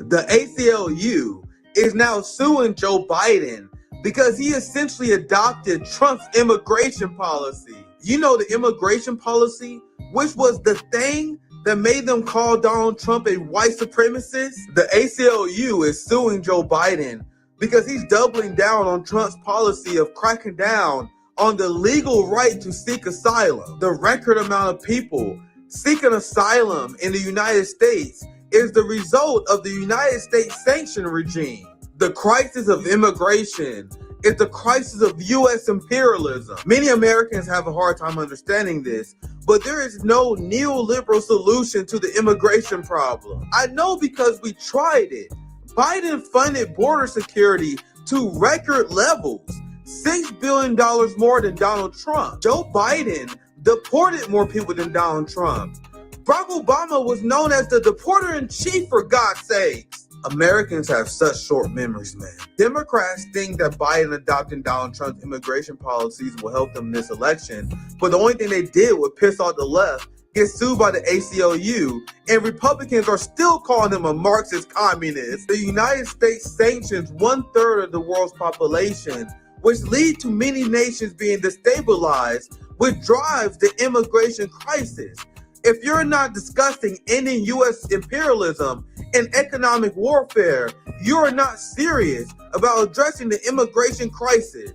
The ACLU is now suing Joe Biden because he essentially adopted Trump's immigration policy. You know, the immigration policy, which was the thing that made them call Donald Trump a white supremacist. The ACLU is suing Joe Biden because he's doubling down on Trump's policy of cracking down on the legal right to seek asylum. The record amount of people seeking asylum in the United States is the result of the United States sanction regime. The crisis of immigration is the crisis of U.S. imperialism. Many Americans have a hard time understanding this, but there is no neoliberal solution to the immigration problem. I know because we tried it. Biden funded border security to record levels, $6 billion more than Donald Trump. Joe Biden deported more people than Donald Trump. Barack Obama was known as the deporter-in-chief, for God's sakes. Americans have such short memories, man. Democrats think that Biden adopting Donald Trump's immigration policies will help them this election, but the only thing they did was piss off the left, get sued by the ACLU, and Republicans are still calling him a Marxist communist. The United States sanctions 1/3 of the world's population, which lead to many nations being destabilized, which drives the immigration crisis. If you're not discussing ending U.S. imperialism and economic warfare, you are not serious about addressing the immigration crisis.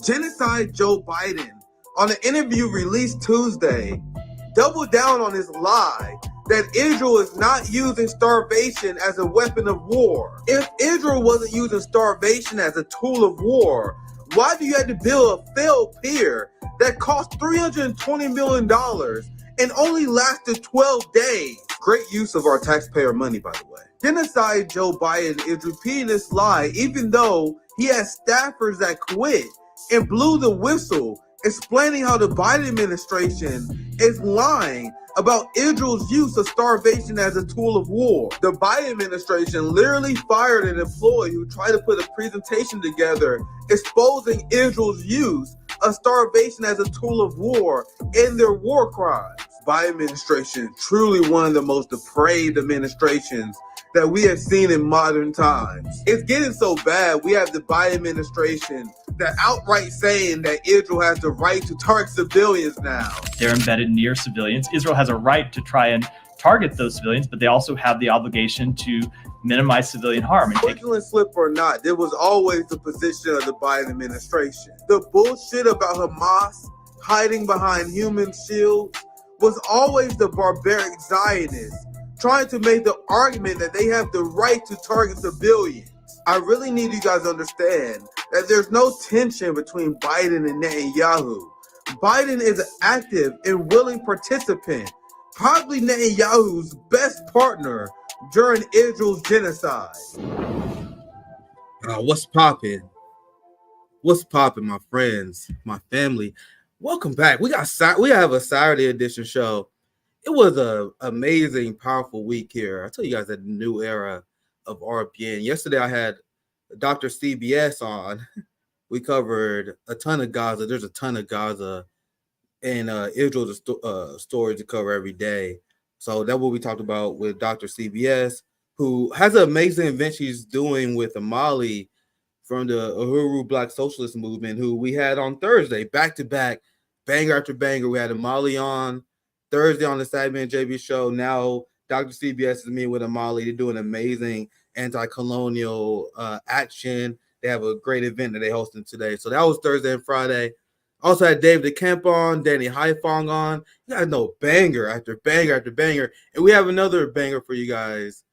Genocide Joe Biden, on an interview released Tuesday, doubled down on his lie that Israel is not using starvation as a weapon of war. If Israel wasn't using starvation as a tool of war, why do you have to build a failed pier that cost $320 million and only lasted 12 days? Great use of our taxpayer money, by the way. Genocide Joe Biden is repeating this lie even though he has staffers that quit and blew the whistle, explaining how the Biden administration is lying about Israel's use of starvation as a tool of war. The Biden administration literally fired an employee who tried to put a presentation together exposing Israel's use of starvation as a tool of war and their war crimes. Biden administration, truly one of the most depraved administrations that we have seen in modern times. It's getting so bad, we have the Biden administration that outright saying that Israel has the right to target civilians now. They're embedded near civilians. Israel has a right to try and target those civilians, but they also have the obligation to minimize civilian harm. Fraudulent slip or not, there was always the position of the Biden administration. The bullshit about Hamas hiding behind human shields was always the barbaric Zionists trying to make the argument that they have the right to target civilians. I really need you guys to understand that there's no tension between Biden and Netanyahu. Biden is an active and willing participant, probably Netanyahu's best partner during Israel's genocide. What's poppin'? What's poppin', my friends, my family? Welcome back. We have a Saturday edition show. It was an amazing, powerful week here. I tell you guys, that new era of RBN. Yesterday, I had Dr. CBS on. We covered a ton of Gaza. There's a ton of Gaza and Israel's stories to cover every day. So that's what we talked about with Dr. CBS, who has an amazing event she's doing with Amali from the Uhuru Black Socialist Movement, who we had on Thursday, back-to-back, banger after banger. We had Amali on Thursday on the Sadman JB show. Now Dr. CBS is meeting with Amali. They're doing amazing anti-colonial action. They have a great event that they're hosting today. So that was Thursday and Friday. Also had David DeKemp on, Danny Haifong on. You guys know banger after banger after banger. And we have another banger for you guys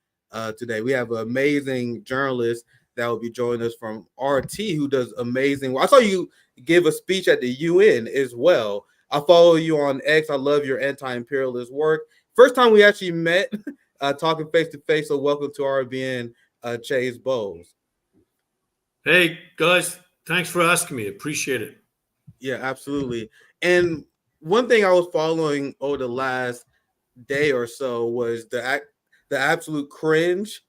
today. We have an amazing journalist that will be joining us from RT, who does amazing. Well, I saw you give a speech at the UN as well. I follow you on X. I love your anti-imperialist work. First time we actually met, talking face-to-face. So welcome to RBN, Chay Bowes. Hey, guys. Thanks for asking me. Appreciate it. Yeah, absolutely. And one thing I was following over the last day or so was the absolute cringe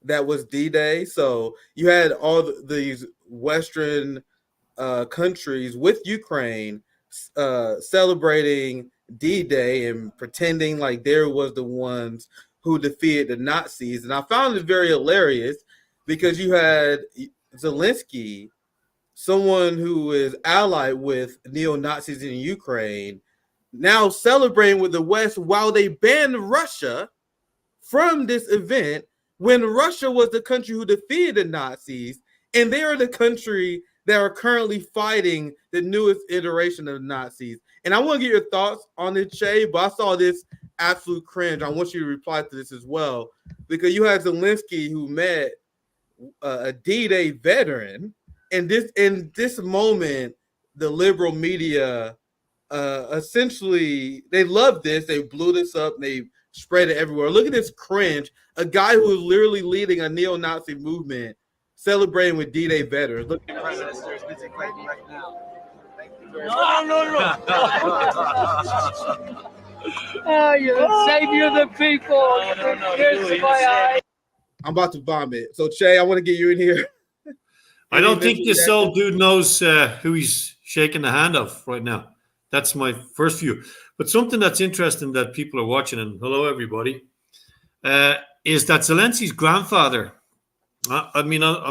that was D-Day. So you had all these Western countries with Ukraine celebrating D-Day and pretending like there was the ones who defeated the Nazis. And I found it very hilarious because you had Zelensky, someone who is allied with neo-Nazis in Ukraine, now celebrating with the West while they banned Russia from this event when Russia was the country who defeated the Nazis, and they are the country that are currently fighting the newest iteration of the Nazis. And I want to get your thoughts on this, Chay, but I saw this absolute cringe. I want you to reply to this as well, because you had Zelensky who met a D-Day veteran, and in this moment, the liberal media essentially, they love this. They blew this up. They spread it everywhere. Look at this cringe. A guy who is literally leading a neo-Nazi movement celebrating with D-Day veterans. Look at Prime Minister is busy fighting right now. Thank you very much. No. Oh, you're the savior of the people. Here's my eye. I'm about to vomit. So, Chay, I want to get you in here. I don't think this old dude knows who he's shaking the hand of right now. That's my first view. But something that's interesting that people are watching, and hello, everybody, is that Zelensky's grandfather, I'm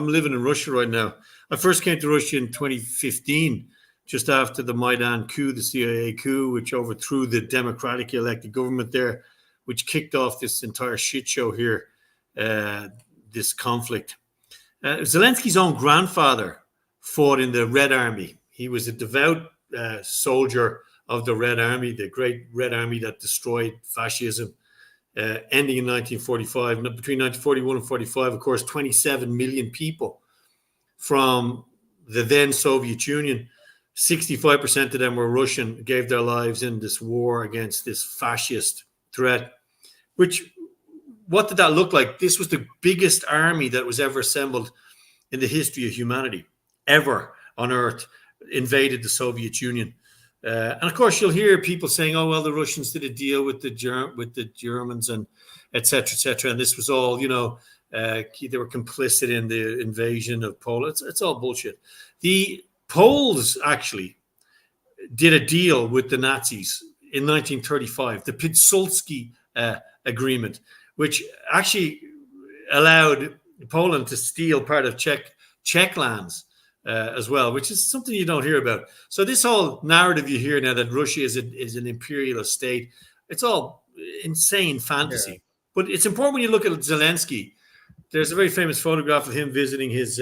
living in Russia right now. I first came to Russia in 2015, just after the Maidan coup, the CIA coup, which overthrew the democratically elected government there, which kicked off this entire shit show here, this conflict. Zelensky's own grandfather fought in the Red Army. He was a devout soldier of the Red Army, the great Red Army that destroyed fascism, ending in 1945. Between 1941 and 45, of course, 27 million people from the then Soviet Union, 65% of them were Russian, gave their lives in this war against this fascist threat. What did that look like? This was the biggest army that was ever assembled in the history of humanity, ever on Earth, invaded the Soviet Union. And of course, you'll hear people saying, "Oh, well, the Russians did a deal with the Germans and et cetera, and this was all, they were complicit in the invasion of Poland." It's all bullshit. The Poles actually did a deal with the Nazis in 1935, the Pilsudski Agreement, which actually allowed Poland to steal part of Czech lands as well, which is something you don't hear about. So this whole narrative you hear now that Russia is an imperialist state, it's all insane fantasy. Yeah. But it's important when you look at Zelensky. There's a very famous photograph of him visiting his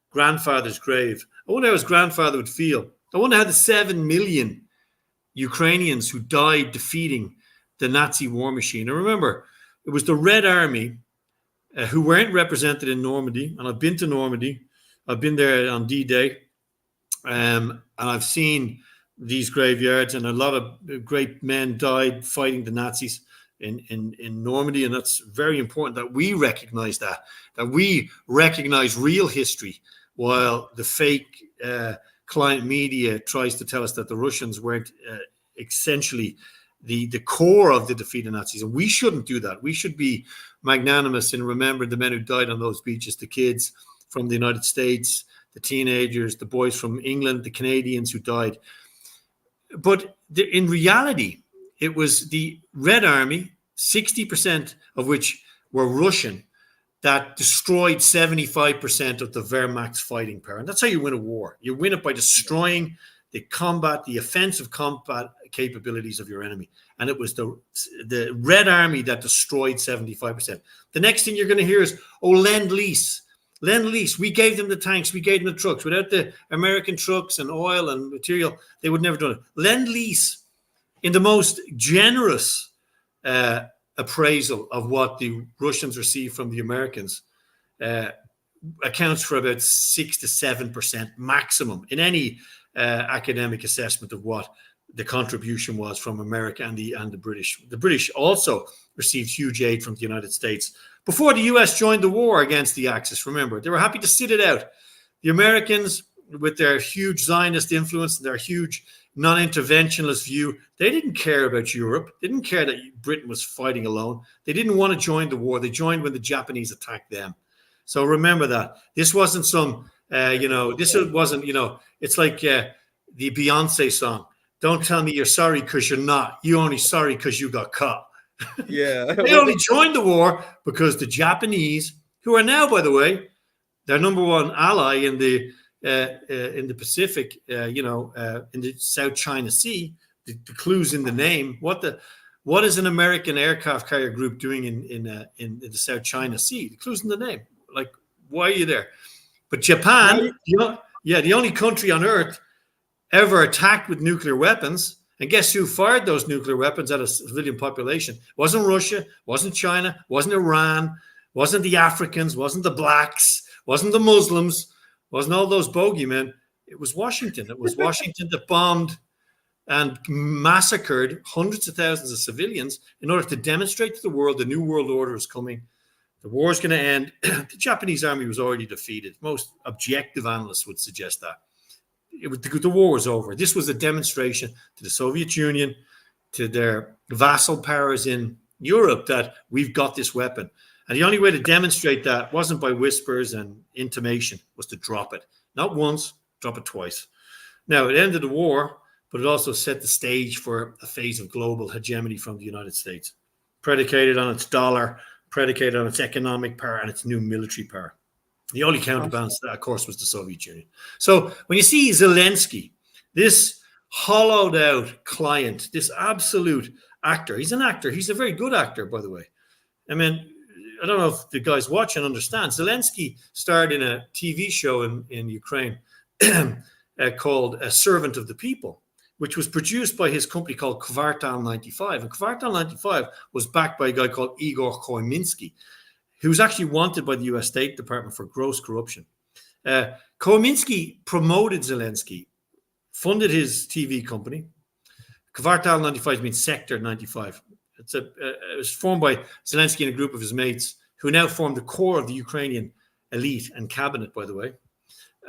grandfather's grave. I wonder how his grandfather would feel. I wonder how the 7 million Ukrainians who died defeating the Nazi war machine. And remember, it was the Red Army who weren't represented in Normandy. And I've been to Normandy. I've been there on D-Day. And I've seen these graveyards. And a lot of great men died fighting the Nazis in Normandy. And that's very important that we recognize that we recognize real history, while the fake client media tries to tell us that the Russians weren't essentially the core of the defeat of Nazis. And we shouldn't do that. We should be magnanimous in remembering the men who died on those beaches, the kids from the United States, the teenagers, the boys from England, the Canadians who died. But in reality, it was the Red Army, 60% of which were Russian, that destroyed 75% of the Wehrmacht's fighting power. And that's how you win a war. You win it by destroying the offensive combat capabilities of your enemy. And it was the Red Army that destroyed 75%. The next thing you're going to hear is, Lend-Lease. Lend-Lease. We gave them the tanks. We gave them the trucks. Without the American trucks and oil and material, they would never do it. Lend-Lease, in the most generous appraisal of what the Russians received from the Americans, accounts for about 6 to 7% maximum in any academic assessment of what the contribution was from America and the British. The British also received huge aid from the United States before the US joined the war against the Axis. Remember, they were happy to sit it out. The Americans, with their huge Zionist influence and their huge non-interventionist view, they didn't care about Europe. They didn't care that Britain was fighting alone. They didn't want to join the war. They joined when the Japanese attacked them. So remember that. This wasn't it's like the Beyonce song, Don't tell me you're sorry because you're not. You're only sorry because you got caught. Yeah. They only joined the war because the Japanese, who are now, by the way, their number one ally in the Pacific, in the South China Sea. The clues in the name. What is an American aircraft carrier group doing in the South China Sea? The clues in the name. Like, why are you there? But Japan, the only country on earth ever attacked with nuclear weapons. And guess who fired those nuclear weapons at a civilian population? Wasn't Russia, wasn't China, wasn't Iran, wasn't the Africans, wasn't the blacks, wasn't the Muslims, wasn't all those bogeymen. It was Washington. It was Washington that bombed and massacred hundreds of thousands of civilians in order to demonstrate to the world the new world order is coming. The war is going to end. The Japanese army was already defeated. Most objective analysts would suggest that. The war was over. This was a demonstration to the Soviet Union, to their vassal powers in Europe, that we've got this weapon. And the only way to demonstrate that wasn't by whispers and intimation, was to drop it. Not once, drop it twice. Now, it ended the war, but it also set the stage for a phase of global hegemony from the United States, predicated on its dollar, predicated on its economic power and its new military power. The only counterbalance to that, of course, was the Soviet Union. So when you see Zelensky, this hollowed out client, this absolute actor, he's an actor. He's a very good actor, by the way. I mean, I don't know if the guys watching understand. Zelensky starred in a TV show in Ukraine called A Servant of the People, which was produced by his company called Kvartal 95. And Kvartal 95 was backed by a guy called Igor Khoiminski, who was actually wanted by the US State Department for gross corruption. Khoiminski promoted Zelensky, funded his TV company. Kvartal 95 means Sector 95. It was formed by Zelensky and a group of his mates who now form the core of the Ukrainian elite and cabinet, by the way,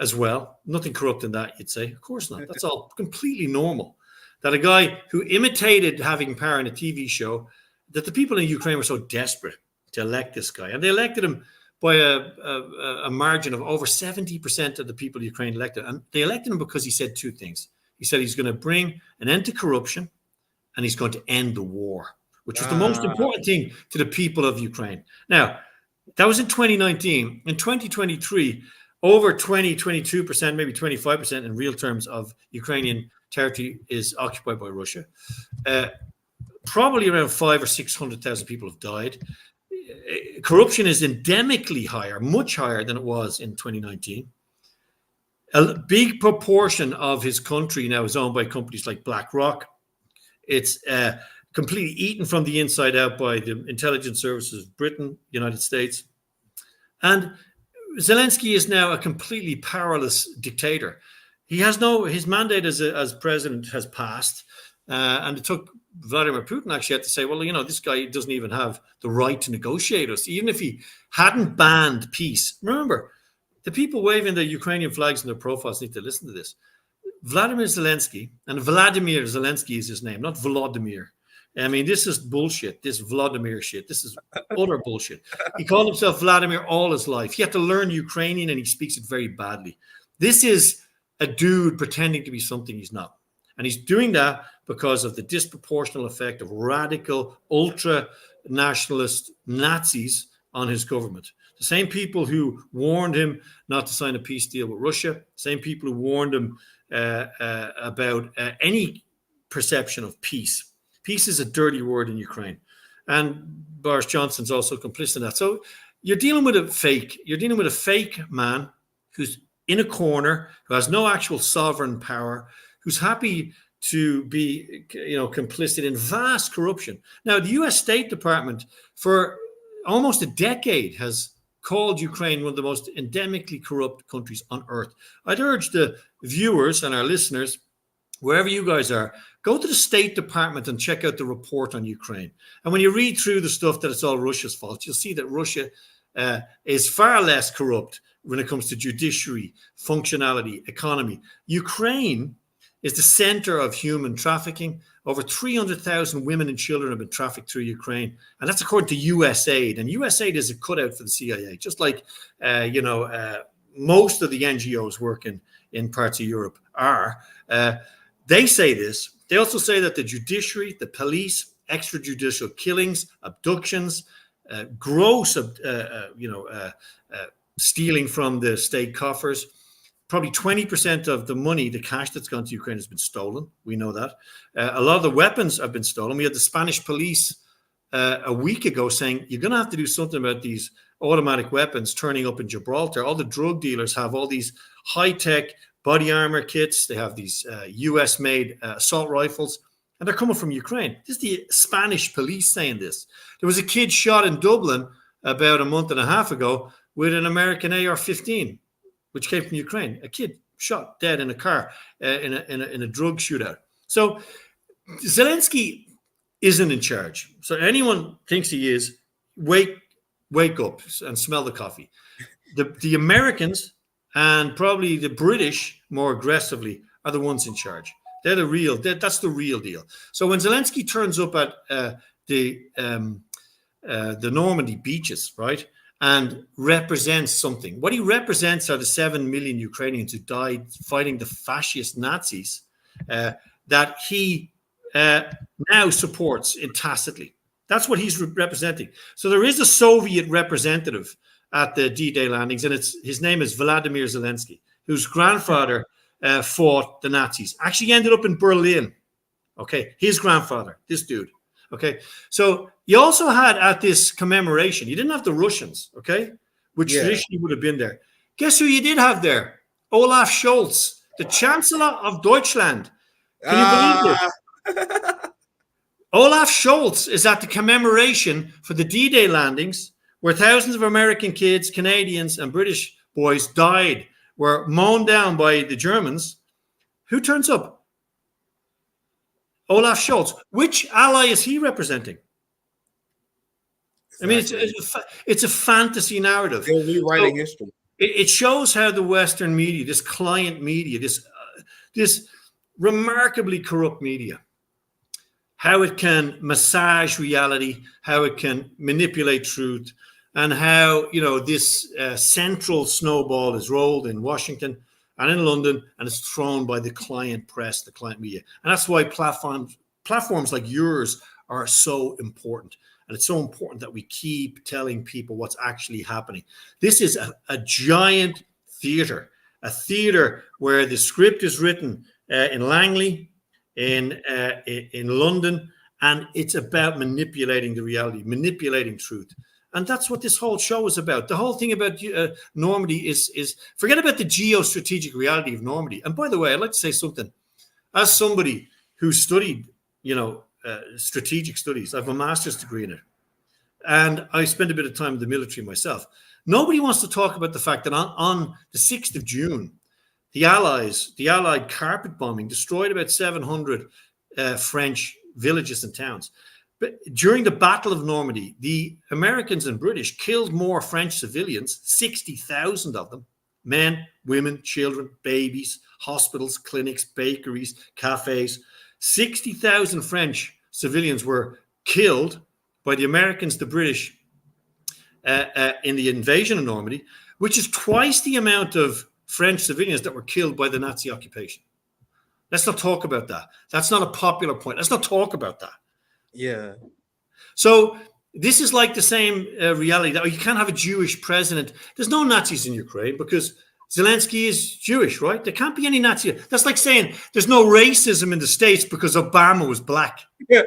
as well. Nothing corrupt in that, you'd say. Of course not. That's all completely normal. That a guy who imitated having power in a TV show, that the people in Ukraine were so desperate to elect this guy. And they elected him by a margin of over 70% of the people Ukraine elected. And they elected him because he said two things. He said he's going to bring an end to corruption and he's going to end the war, which was the most important thing to the people of Ukraine. Now, that was in 2019. In 2023, over 22%, maybe 25% in real terms of Ukrainian territory is occupied by Russia. Probably around 500,000 or 600,000 people have died. Corruption is endemically higher, much higher than it was in 2019. A big proportion of his country now is owned by companies like BlackRock. It's completely eaten from the inside out by the intelligence services of Britain, United States. And Zelensky is now a completely powerless dictator. He has his mandate as president has passed. And it took Vladimir Putin actually had to say, well, this guy doesn't even have the right to negotiate us. Even if he hadn't banned peace. Remember, the people waving the Ukrainian flags in their profiles need to listen to this. Vladimir Zelensky, and Vladimir Zelensky is his name, not Volodymyr. I mean, this is bullshit. This Vladimir shit. This is utter bullshit. He called himself Vladimir all his life. He had to learn Ukrainian and he speaks it very badly. This is a dude pretending to be something he's not. And he's doing that because of the disproportionate effect of radical, ultra-nationalist Nazis on his government. The same people who warned him not to sign a peace deal with Russia, same people who warned him about any perception of peace. Peace is a dirty word in Ukraine. And Boris Johnson's also complicit in that. So you're dealing with a fake. You're dealing with a fake man who's in a corner, who has no actual sovereign power, who's happy to be, complicit in vast corruption. Now, the US State Department for almost a decade has called Ukraine one of the most endemically corrupt countries on earth. I'd urge the viewers and our listeners, wherever you guys are, go to the State Department and check out the report on Ukraine. And when you read through the stuff that it's all Russia's fault, you'll see that Russia is far less corrupt when it comes to judiciary, functionality, economy. Ukraine is the center of human trafficking. Over 300,000 women and children have been trafficked through Ukraine. And that's according to USAID. And USAID is a cutout for the CIA, just like, most of the NGOs working in parts of Europe are. They say this. They also say that the judiciary, the police, extrajudicial killings, abductions, gross, stealing from the state coffers. Probably 20% of the money, the cash that's gone to Ukraine has been stolen. We know that. A lot of the weapons have been stolen. We had the Spanish police a week ago saying, you're going to have to do something about these automatic weapons turning up in Gibraltar. All the drug dealers have all these high-tech body armor kits. They have these US-made assault rifles, and they're coming from Ukraine. This is the Spanish police saying this. There was a kid shot in Dublin about a month and a half ago with an American AR-15, which came from Ukraine. A kid shot dead in a car in a drug shootout. So Zelensky isn't in charge. So anyone thinks he is, wake up and smell the coffee. The Americans and probably the British more aggressively are the ones in charge. They're the real. That's the real deal. So when Zelensky turns up at the Normandy beaches, right, and represents something, what he represents are the 7 million Ukrainians who died fighting the fascist Nazis that he now supports tacitly. That's what he's representing. So there is a Soviet representative at the D-Day landings, and his name is Vladimir Zelensky, whose grandfather fought the Nazis. Actually ended up in Berlin. Okay, his grandfather, this dude. Okay, so you also had at this commemoration, you didn't have the Russians, okay, which traditionally would have been there. Guess who you did have there? Olaf Scholz, the Chancellor of Deutschland. Can you believe this? Olaf Scholz is at the commemoration for the D-Day landings, where thousands of American kids, Canadians, and British boys died, were mown down by the Germans. Who turns up? Olaf Scholz. Which ally is he representing? Exactly. I mean, it's a fantasy narrative. They're rewriting history. It shows how the Western media, this client media, this remarkably corrupt media, how it can massage reality, how it can manipulate truth, and how, this central snowball is rolled in Washington and in London, and it's thrown by the client press, the client media. And that's why platforms like yours are so important. And it's so important that we keep telling people what's actually happening. This is a giant theater, a theater where the script is written in Langley, in London, and it's about manipulating the reality, manipulating truth. And that's what this whole show is about. The whole thing about Normandy is forget about the geostrategic reality of Normandy. And by the way, I'd like to say something. As somebody who studied, strategic studies, I have a master's degree in it, and I spent a bit of time in the military myself. Nobody wants to talk about the fact that on the 6th of June, the Allied carpet bombing destroyed about 700 French villages and towns. But during the Battle of Normandy, the Americans and British killed more French civilians, 60,000 of them, men, women, children, babies, hospitals, clinics, bakeries, cafes. 60,000 French civilians were killed by the Americans, the British, in the invasion of Normandy, which is twice the amount of French civilians that were killed by the Nazi occupation. Let's not talk about that. That's not a popular point. Let's not talk about that. Yeah. So this is like the same reality that you can't have a Jewish president. There's no Nazis in Ukraine because Zelensky is Jewish, right? There can't be any Nazi. That's like saying there's no racism in the States because Obama was black. Yeah.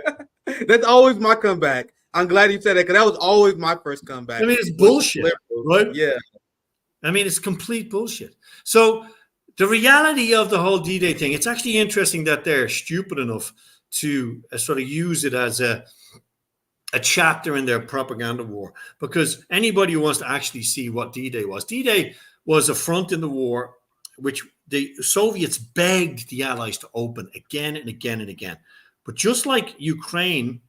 That's always my comeback. I'm glad you said that because that was always my first comeback. I mean, it's bullshit, right? Yeah. I mean, it's complete bullshit. So the reality of the whole D-Day thing, it's actually interesting that they're stupid enough to sort of use it as a chapter in their propaganda war, because anybody who wants to actually see what D-Day was a front in the war which the Soviets begged the Allies to open again and again and again. But just like Ukraine,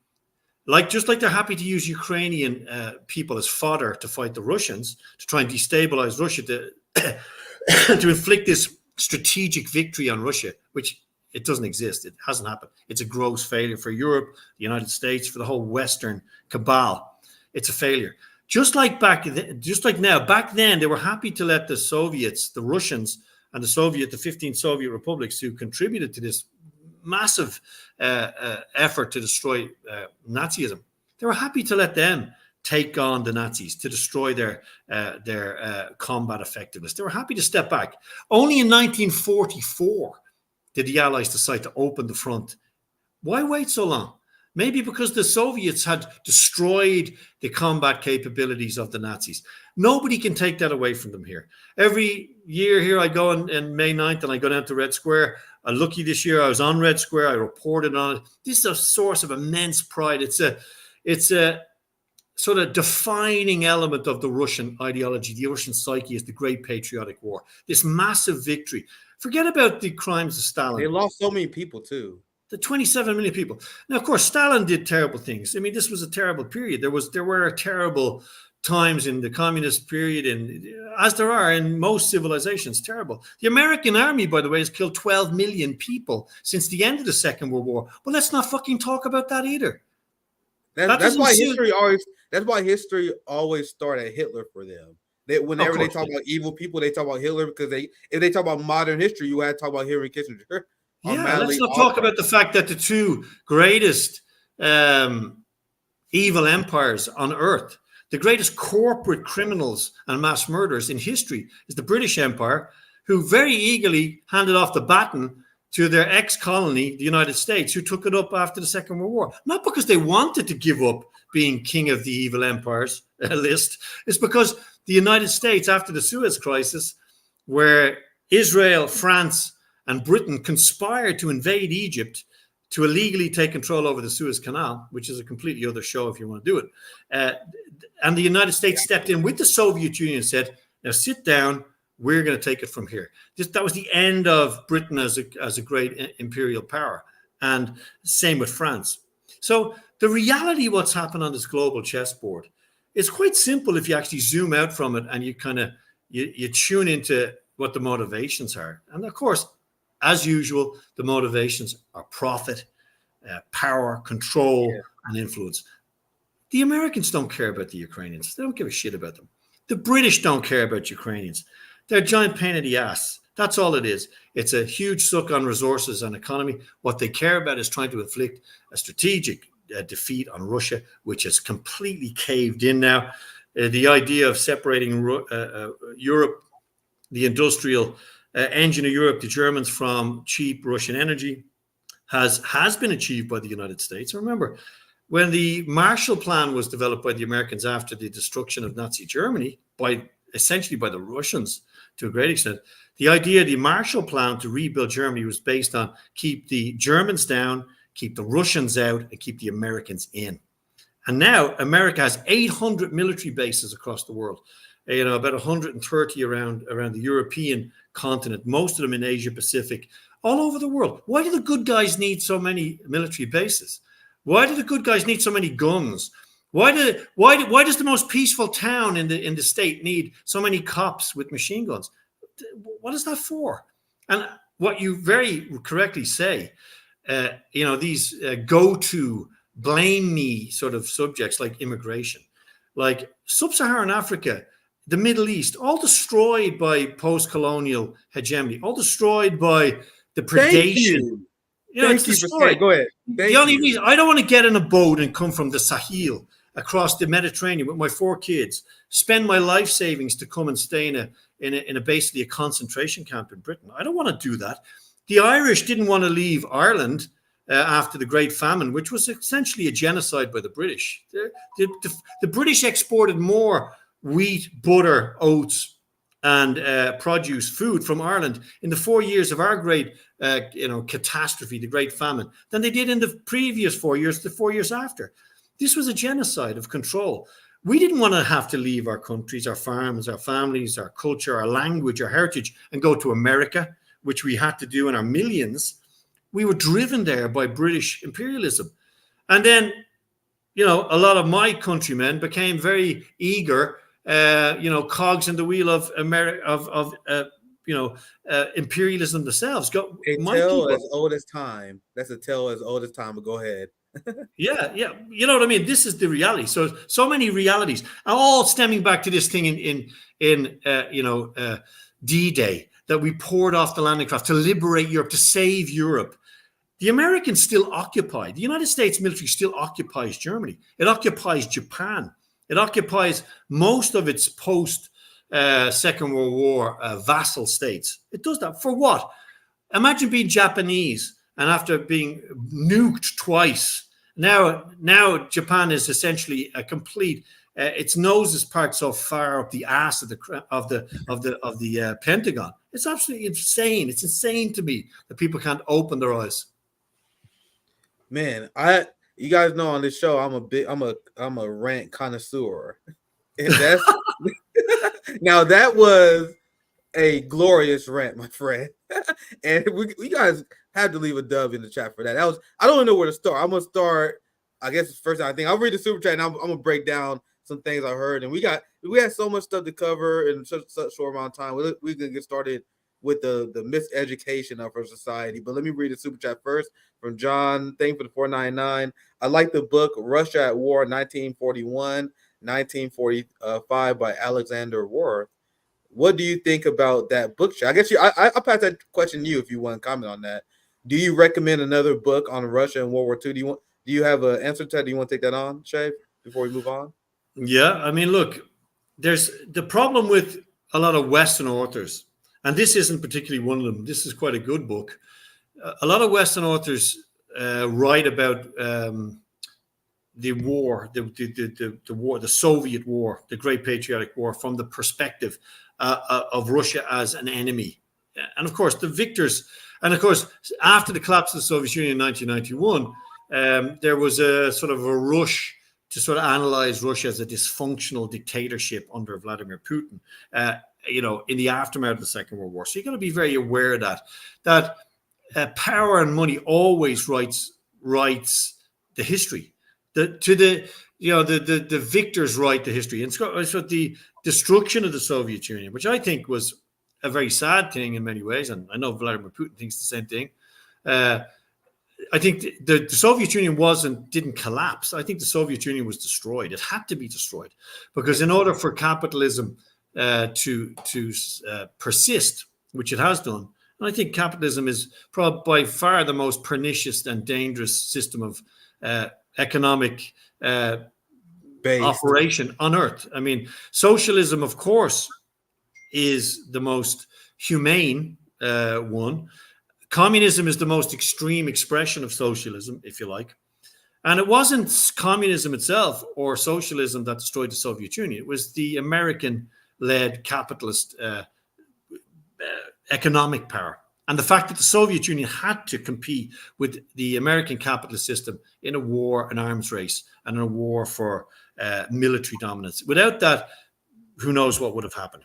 just like they're happy to use Ukrainian people as fodder to fight the Russians, to try and destabilize Russia, to inflict this strategic victory on Russia, which it doesn't exist. It hasn't happened. It's a gross failure for Europe, the United States, for the whole Western cabal. It's a failure. Just like now, back then, they were happy to let the Soviets, the Russians, and the 15 Soviet republics who contributed to this massive effort to destroy Nazism. They were happy to let them take on the Nazis, to destroy their combat effectiveness. They were happy to step back. Only in 1944 did the Allies decide to open the front. Why wait so long? Maybe because the Soviets had destroyed the combat capabilities of the Nazis. Nobody can take that away from them here. Every year here I go on May 9th and I go down to Red Square. I'm lucky this year I was on Red Square. I reported on it. This is a source of immense pride. It's a sort of defining element of the Russian ideology, the Russian psyche, is the Great Patriotic War. This massive victory. Forget about the crimes of Stalin. They lost so many people too. The 27 million people. Now, of course, Stalin did terrible things. I mean, this was a terrible period. There were terrible times in the communist period, and as there are in most civilizations, terrible. The American army, by the way, has killed 12 million people since the end of the Second World War. But let's not fucking talk about that either. That's why history always started at Hitler for them. Whenever they talk about evil people, they talk about Hitler, because if they talk about modern history, you had to talk about Henry Kissinger. Yeah, let's not talk about the fact that the two greatest evil empires on earth, the greatest corporate criminals and mass murderers in history, is the British Empire, who very eagerly handed off the baton to their ex-colony, the United States, who took it up after the Second World War. Not because they wanted to give up being king of the evil empires list. It's because the United States, after the Suez Crisis, where Israel, France, and Britain conspired to invade Egypt to illegally take control over the Suez Canal, which is a completely other show if you want to do it. And the United States stepped in with the Soviet Union and said, now sit down, we're going to take it from here. That was the end of Britain as a great imperial power. And same with France. So the reality of what's happened on this global chessboard is quite simple if you actually zoom out from it and you kind of you tune into what the motivations are. And of course, as usual, the motivations are profit, power, control, and influence. The Americans don't care about the Ukrainians. They don't give a shit about them. The British don't care about Ukrainians. They're a giant pain in the ass. That's all it is. It's a huge suck on resources and economy. What they care about is trying to inflict a strategic defeat on Russia, which has completely caved in now. The idea of separating Europe, the industrial engine of Europe, the Germans, from cheap Russian energy has been achieved by the United States. Remember, when the Marshall Plan was developed by the Americans after the destruction of Nazi Germany, essentially by the Russians to a great extent, the idea of the Marshall Plan to rebuild Germany was based on keep the Germans down, keep the Russians out, and keep the Americans in. And now America has 800 military bases across the world. About 130 around the European continent, most of them in Asia Pacific, all over the world. Why do the good guys need so many military bases? Why do the good guys need so many guns? Why does the most peaceful town in the state need so many cops with machine guns? What is that for? And what you very correctly say, these go-to blame me sort of subjects like immigration, like sub-Saharan Africa, the Middle East, all destroyed by post-colonial hegemony, all destroyed by the predation. Thank you for saying. Go ahead. The only reason I don't want to get in a boat and come from the Sahel across the Mediterranean with my 4 kids, spend my life savings to come and stay in a basically a concentration camp in Britain. I don't want to do that. The Irish didn't want to leave Ireland after the Great Famine, which was essentially a genocide by the British. The British exported more wheat, butter, oats, and produce, food from Ireland in the 4 years of our great catastrophe, the Great Famine, than they did in the previous 4 years, the 4 years after. This was a genocide of control. We didn't want to have to leave our countries, our farms, our families, our culture, our language, our heritage, and go to America, which we had to do in our millions. We were driven there by British imperialism. And then, a lot of my countrymen became very eager, cogs in the wheel of imperialism themselves. A tale as old as time. That's a tale as old as time, but go ahead. Yeah. You know what I mean? This is the reality. So many realities, all stemming back to this thing in D-Day, that we poured off the landing craft to liberate Europe, to save Europe. The Americans still occupy. The United States military still occupies Germany. It occupies Japan. It occupies most of its post-Second World War vassal states. It does that for what? Imagine being Japanese and after being nuked twice, now Japan is essentially a complete. Its nose is parked so far up the ass of the Pentagon. It's absolutely insane. It's insane to me that people can't open their eyes. Man, you guys know on this show I'm a rant connoisseur. And that's now that was a glorious rant, my friend. And we guys have to leave a dub in the chat for that. I don't know where to start. I'm gonna start, I guess first I think I'll read the super chat and I'm gonna break down some things I heard. And we had so much stuff to cover in such short amount of time. We're gonna get started with the miseducation of our society. But let me read the super chat first from John. Thank you for the 499. I like the book Russia at War 1941-1945 by Alexander Worth. What do you think about that book? I guess I'll pass that question to you if you want to comment on that. Do you recommend another book on Russia and World War II? Do you have an answer to that? Do you want to take that on, Chay, before we move on? Yeah, I mean, look, there's the problem with a lot of Western authors, and this isn't particularly one of them. This is quite a good book. A lot of Western authors write about the war, the war, the Soviet War, the Great Patriotic War, from the perspective of Russia as an enemy. And of course, the victors, and of course, after the collapse of the Soviet Union in 1991, there was a sort of a rush to sort of analyze Russia as a dysfunctional dictatorship under Vladimir Putin, in the aftermath of the Second World War. So you've got to be very aware of that power and money always writes the history. The victors write the history. And so the destruction of the Soviet Union, which I think was a very sad thing in many ways, and I know Vladimir Putin thinks the same thing. I think the Soviet Union didn't collapse. I think the Soviet Union was destroyed. It had to be destroyed because in order for capitalism to persist, which it has done, and I think capitalism is probably by far the most pernicious and dangerous system of economic operation on earth. I mean, socialism, of course, is the most humane one. Communism is the most extreme expression of socialism, if you like. And it wasn't communism itself or socialism that destroyed the Soviet Union. It was the American-led capitalist economic power. And the fact that the Soviet Union had to compete with the American capitalist system in a war, an arms race, and a war for military dominance. Without that, who knows what would have happened.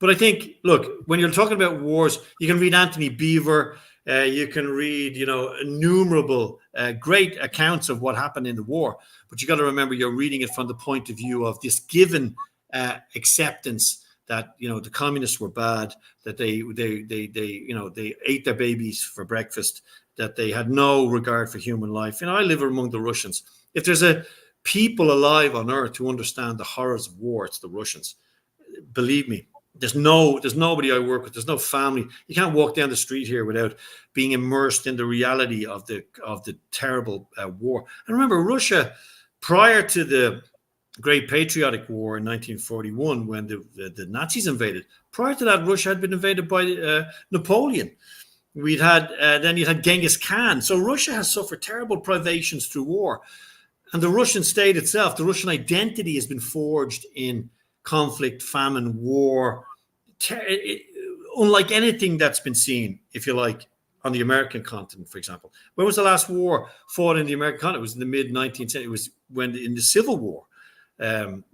But I think, look, when you're talking about wars, you can read Anthony Beaver, you can read, innumerable great accounts of what happened in the war. But you got to remember, you're reading it from the point of view of this given acceptance that the communists were bad, that they ate their babies for breakfast, that they had no regard for human life. I live among the Russians. If there's a people alive on earth who understand the horrors of war, it's the Russians. Believe me. There's nobody I work with. There's no family. You can't walk down the street here without being immersed in the reality of the terrible war. And remember, Russia, prior to the Great Patriotic War in 1941, when the Nazis invaded, prior to that, Russia had been invaded by Napoleon. Then you had Genghis Khan. So Russia has suffered terrible privations through war, and the Russian state itself, the Russian identity, has been forged in conflict, famine, war, unlike anything that's been seen, if you like, on the American continent, for example. When was the last war fought in the American continent? It was in the mid-19th century. It was in the Civil War. And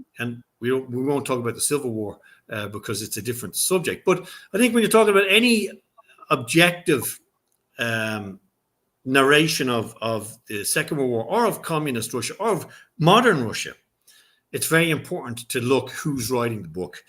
we won't talk about the Civil War because it's a different subject. But I think when you're talking about any objective narration of the Second World War or of communist Russia or of modern Russia, it's very important to look who's writing the book,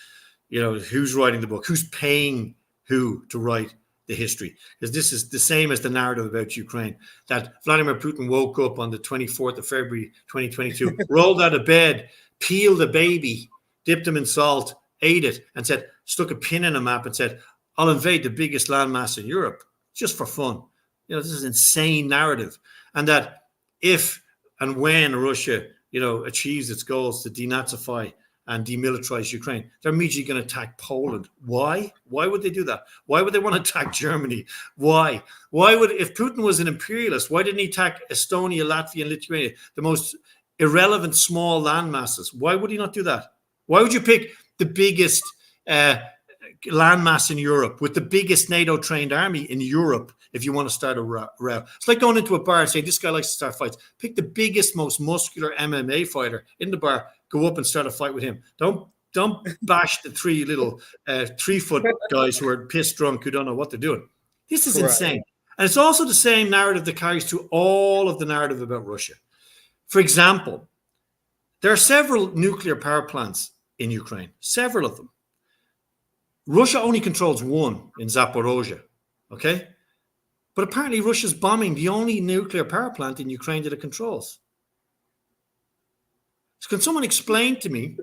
who's paying who to write the history. Because this is the same as the narrative about Ukraine, that Vladimir Putin woke up on the 24th of February, 2022, rolled out of bed, peeled a baby, dipped him in salt, ate it, and stuck a pin in a map and said, I'll invade the biggest landmass in Europe just for fun. This is insane narrative. And that if and when Russia, achieves its goals to denazify and demilitarize Ukraine, they're immediately going to attack Poland. Why? Why would they do that? Why would they want to attack Germany? Why? If Putin was an imperialist, why didn't he attack Estonia, Latvia, and Lithuania, the most irrelevant small land masses? Why would he not do that? Why would you pick the biggest landmass in Europe with the biggest NATO-trained army in Europe if you want to start a row? It's like going into a bar and saying, this guy likes to start fights. Pick the biggest, most muscular MMA fighter in the bar, go up and start a fight with him. Don't bash the three little 3-foot guys who are pissed drunk who don't know what they're doing. This is insane. And it's also the same narrative that carries through all of the narrative about Russia. For example, there are several nuclear power plants in Ukraine, several of them. Russia only controls one in Zaporozhye, okay? But apparently Russia's bombing the only nuclear power plant in Ukraine that it controls. So can someone explain to me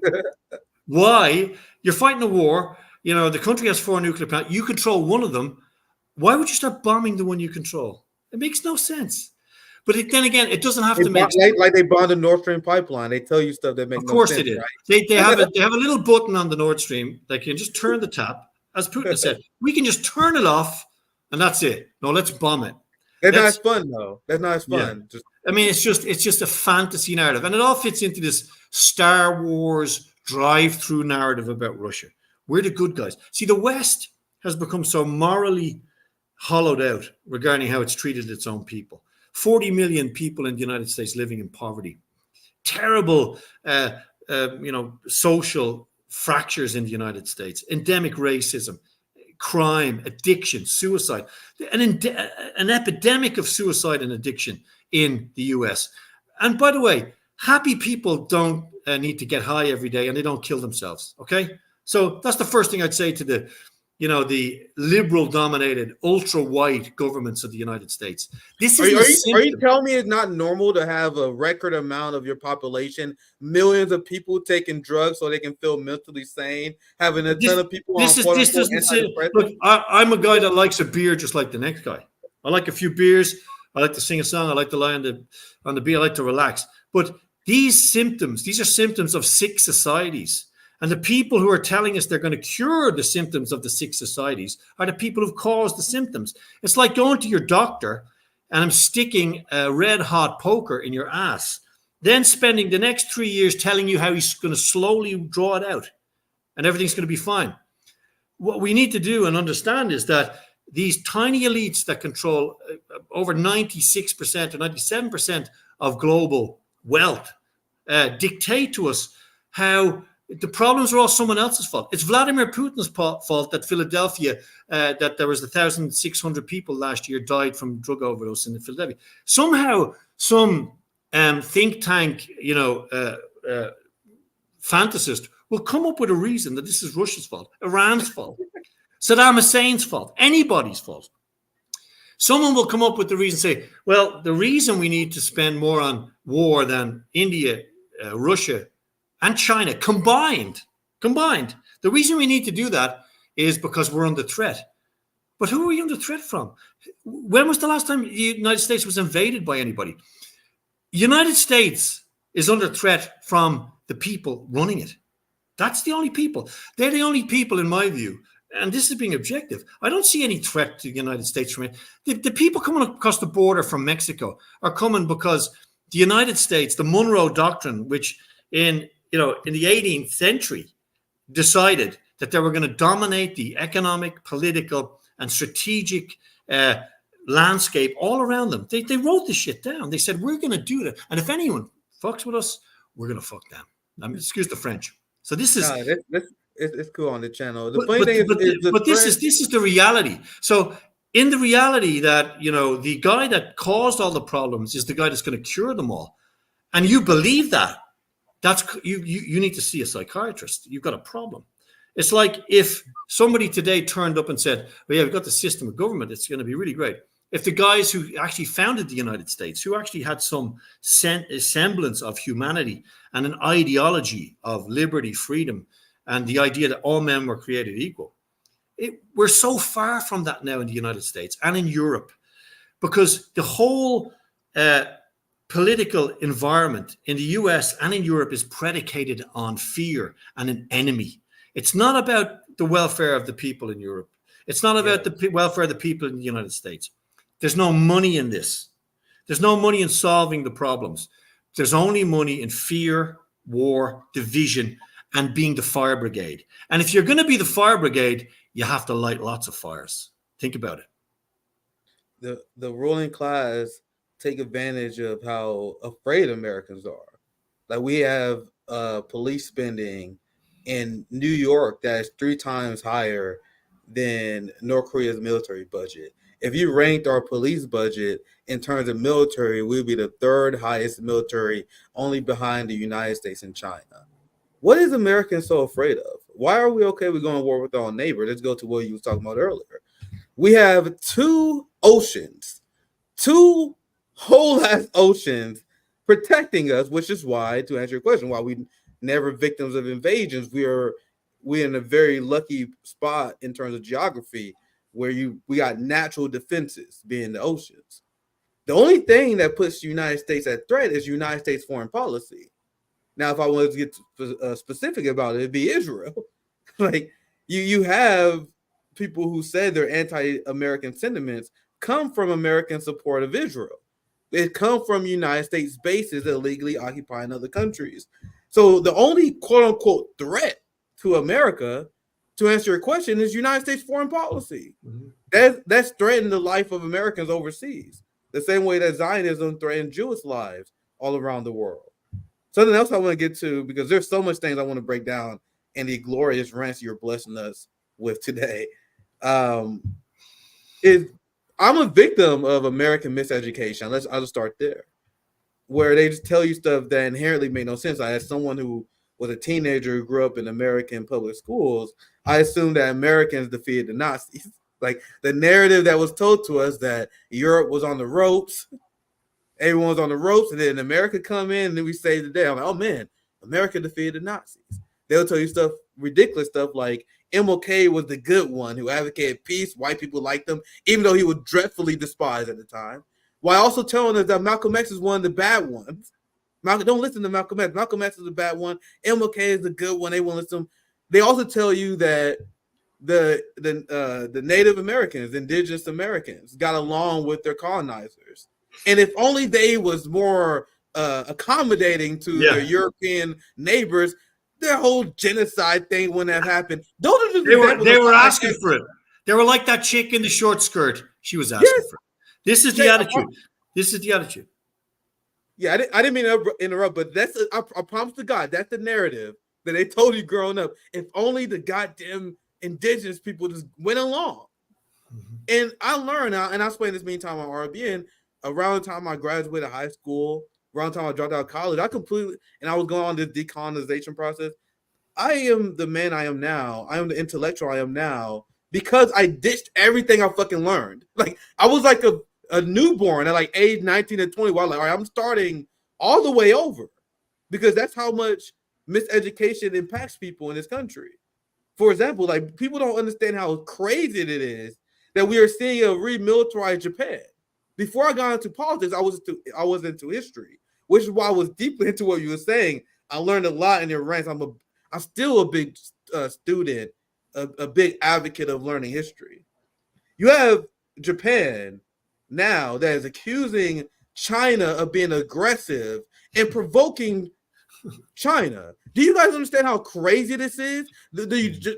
why you're fighting a war, the country has 4 nuclear plants, you control one of them, why would you start bombing the one you control? It makes no sense. But then again, it doesn't have to make sense. Like they bombed the Nord Stream pipeline. They tell you stuff that makes no sense. Of course they did. Right? They have a little button on the Nord Stream. They can just turn the tap. As Putin said, we can just turn it off and that's it. No, let's bomb it. That's not as fun, though. That's not as fun. Yeah. It's just a fantasy narrative. And it all fits into this Star Wars drive-through narrative about Russia. We're the good guys. See, the West has become so morally hollowed out regarding how it's treated its own people. 40 million people in the United States living in poverty. Terrible, social fractures in the United States. Endemic racism, crime, addiction, suicide. An epidemic of suicide and addiction in the US. And by the way, happy people don't need to get high every day and they don't kill themselves, okay? So that's the first thing I'd say to the liberal-dominated, ultra-white governments of the United States. Are you telling me it's not normal to have a record amount of your population, millions of people taking drugs so they can feel mentally sane, having a ton of people on quote-unquote. Look, I'm a guy that likes a beer just like the next guy. I like a few beers. I like to sing a song. I like to lie on the beer. I like to relax. But these are symptoms of sick societies. And the people who are telling us they're going to cure the symptoms of the sick societies are the people who've caused the symptoms. It's like going to your doctor and I'm sticking a red hot poker in your ass, then spending the next 3 years telling you how he's going to slowly draw it out and everything's going to be fine. What we need to do and understand is that these tiny elites that control over 96% or 97% of global wealth dictate to us how the problems are all someone else's fault. It's Vladimir Putin's fault that Philadelphia, that there was 1,600 people last year died from drug overdose in Philadelphia. Somehow, some think tank, fantasist will come up with a reason that this is Russia's fault, Iran's fault, Saddam Hussein's fault, anybody's fault. Someone will come up with the reason, say, well, the reason we need to spend more on war than India, Russia, and China combined. The reason we need to do that is because we're under threat. But who are we under threat from? When was the last time the United States was invaded by anybody? The United States is under threat from the people running it. That's the only people. They're the only people, in my view, and this is being objective. I don't see any threat to the United States from it. The people coming across the border from Mexico are coming because the United States, the Monroe Doctrine, which in the 18th century, decided that they were going to dominate the economic, political, and strategic landscape all around them. They wrote this shit down. They said, we're going to do that. And if anyone fucks with us, we're going to fuck them. Excuse the French. So this is... it's cool on the channel. This is the reality. So in the reality that, the guy that caused all the problems is the guy that's going to cure them all. And you believe that. That's you need to see a psychiatrist. You've got a problem. It's like if somebody today turned up and said, well, yeah, we've got the system of government. It's going to be really great. If the guys who actually founded the United States, who actually had some semblance of humanity and an ideology of liberty, freedom, and the idea that all men were created equal, we're so far from that now in the United States and in Europe. because the whole political environment in the US and in Europe is predicated on fear and an enemy. It's not about the welfare of the people in Europe. It's not about the welfare of the people in the United States. There's no money in this. There's no money in solving the problems. There's only money in fear, war, division, and being the fire brigade. And if you're going to be the fire brigade, you have to light lots of fires. Think about it. The ruling class take advantage of how afraid Americans are. Like, we have police spending in New York that is 3 times higher than North Korea's military budget. If you ranked our police budget in terms of military, we'd be the 3rd highest military, only behind the United States and China. What is Americans so afraid of? Why are we okay with going to war with our neighbor? Let's go to what you were talking about earlier. We have 2 oceans, 2 whole ass oceans protecting us, which is why, to answer your question, why we never victims of invasions. We're in a very lucky spot in terms of geography, where we got natural defenses being the oceans. The only thing that puts the United States at threat is United States foreign policy. Now, if I wanted to get specific about it, it'd be Israel. Like, you have people who said their anti-American sentiments come from American support of Israel. They come from United States bases illegally occupying other countries. So the only quote-unquote threat to America, to answer your question, is United States foreign policy. Mm-hmm. That's threatened the life of Americans overseas, the same way that Zionism threatened Jewish lives all around the world. Something else I want to get to, because there's so much things I want to break down in the glorious rants you're blessing us with today, is I'm a victim of American miseducation. I'll just start there, where they just tell you stuff that inherently made no sense. As someone who was a teenager who grew up in American public schools, I assumed that Americans defeated the Nazis. Like, the narrative that was told to us that Europe was on the ropes, everyone was on the ropes, and then America come in and then we save the day. I'm like, oh man, America defeated the Nazis. They'll tell you stuff, ridiculous stuff like MLK was the good one who advocated peace. White people liked him, even though he was dreadfully despised at the time. While also telling us that Malcolm X is one of the bad ones. Don't listen to Malcolm X. Malcolm X is the bad one. MLK is the good one. They won't listen. They also tell you that the Native Americans, indigenous Americans, got along with their colonizers. And if only they was more accommodating to their European neighbors, their whole genocide thing wouldn't have happened. They were asking for it. They were like that chick in the short skirt. She was asking for it. This is the attitude. This is the attitude. Yeah, I didn't mean to interrupt, but I promise to God, that's the narrative that they told you growing up. If only the goddamn indigenous people just went along. Mm-hmm. And I learned, and I explained this many times on RBN, around the time I graduated high school, around the time I dropped out of college, and I was going on this decolonization process. I am the man I am now. I am the intellectual I am now because I ditched everything I fucking learned. Like, I was like a newborn at like age 19 and 20. While like, all right, I'm starting all the way over, because that's how much miseducation impacts people in this country. For example, like, people don't understand how crazy it is that we are seeing a remilitarized Japan. Before I got into politics, I was into history, which is why I was deeply into what you were saying. I learned a lot in your ranks. I'm still a big student, a big advocate of learning history. You have Japan now that is accusing China of being aggressive and provoking China. Do you guys understand how crazy this is?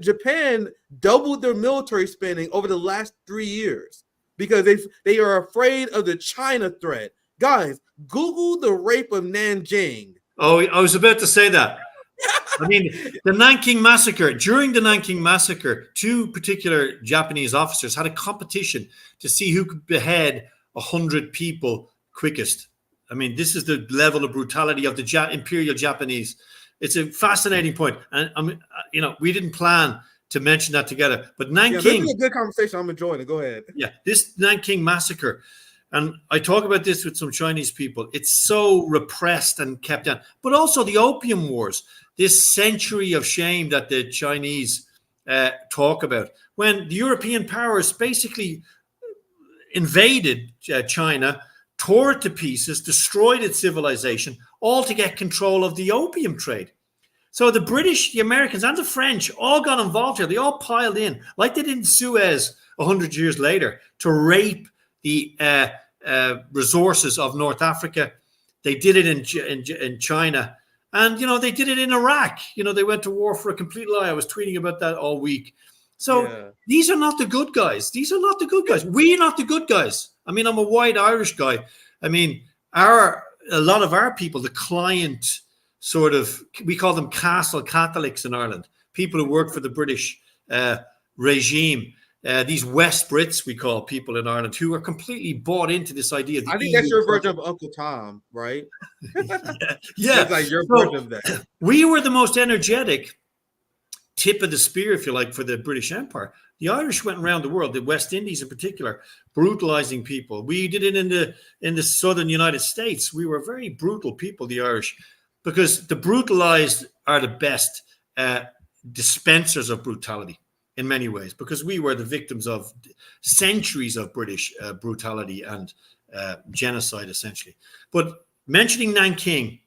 Japan doubled their military spending over the last 3 years because they are afraid of the China threat. Guys, Google the rape of Nanjing. Oh, I was about to say that. I mean, the Nanking Massacre, during the Nanking Massacre, 2 particular Japanese officers had a competition to see who could behead 100 people quickest. I mean, this is the level of brutality of the Imperial Japanese. It's a fascinating point. And I mean, we didn't plan to mention that together, but Nanking. Yeah, this is a good conversation. I'm enjoying it. Go ahead. Yeah, this Nanking Massacre. And I talk about this with some Chinese people. It's so repressed and kept down. But also the Opium Wars, this century of shame that the Chinese talk about. When the European powers basically invaded China, tore it to pieces, destroyed its civilization, all to get control of the opium trade. So the British, the Americans, and the French all got involved here. They all piled in, like they did in Suez 100 years later, to rape the resources of North Africa. They did it in China. And, they did it in Iraq. They went to war for a complete lie. I was tweeting about that all week. So These are not the good guys. These are not the good guys. We're not the good guys. I mean, I'm a white Irish guy. I mean, a lot of our people, the client sort of, we call them castle Catholics in Ireland, people who work for the British regime. These West Brits, we call people in Ireland, who are completely bought into this idea. I think that's your version of Uncle Tom, right? Yeah. That's like your version of that. We were the most energetic tip of the spear, if you like, for the British Empire. The Irish went around the world, the West Indies in particular, brutalizing people. We did it in the southern United States. We were very brutal people, the Irish, because the brutalized are the best dispensers of brutality in many ways, because we were the victims of centuries of British brutality and genocide, essentially. But mentioning Nanking,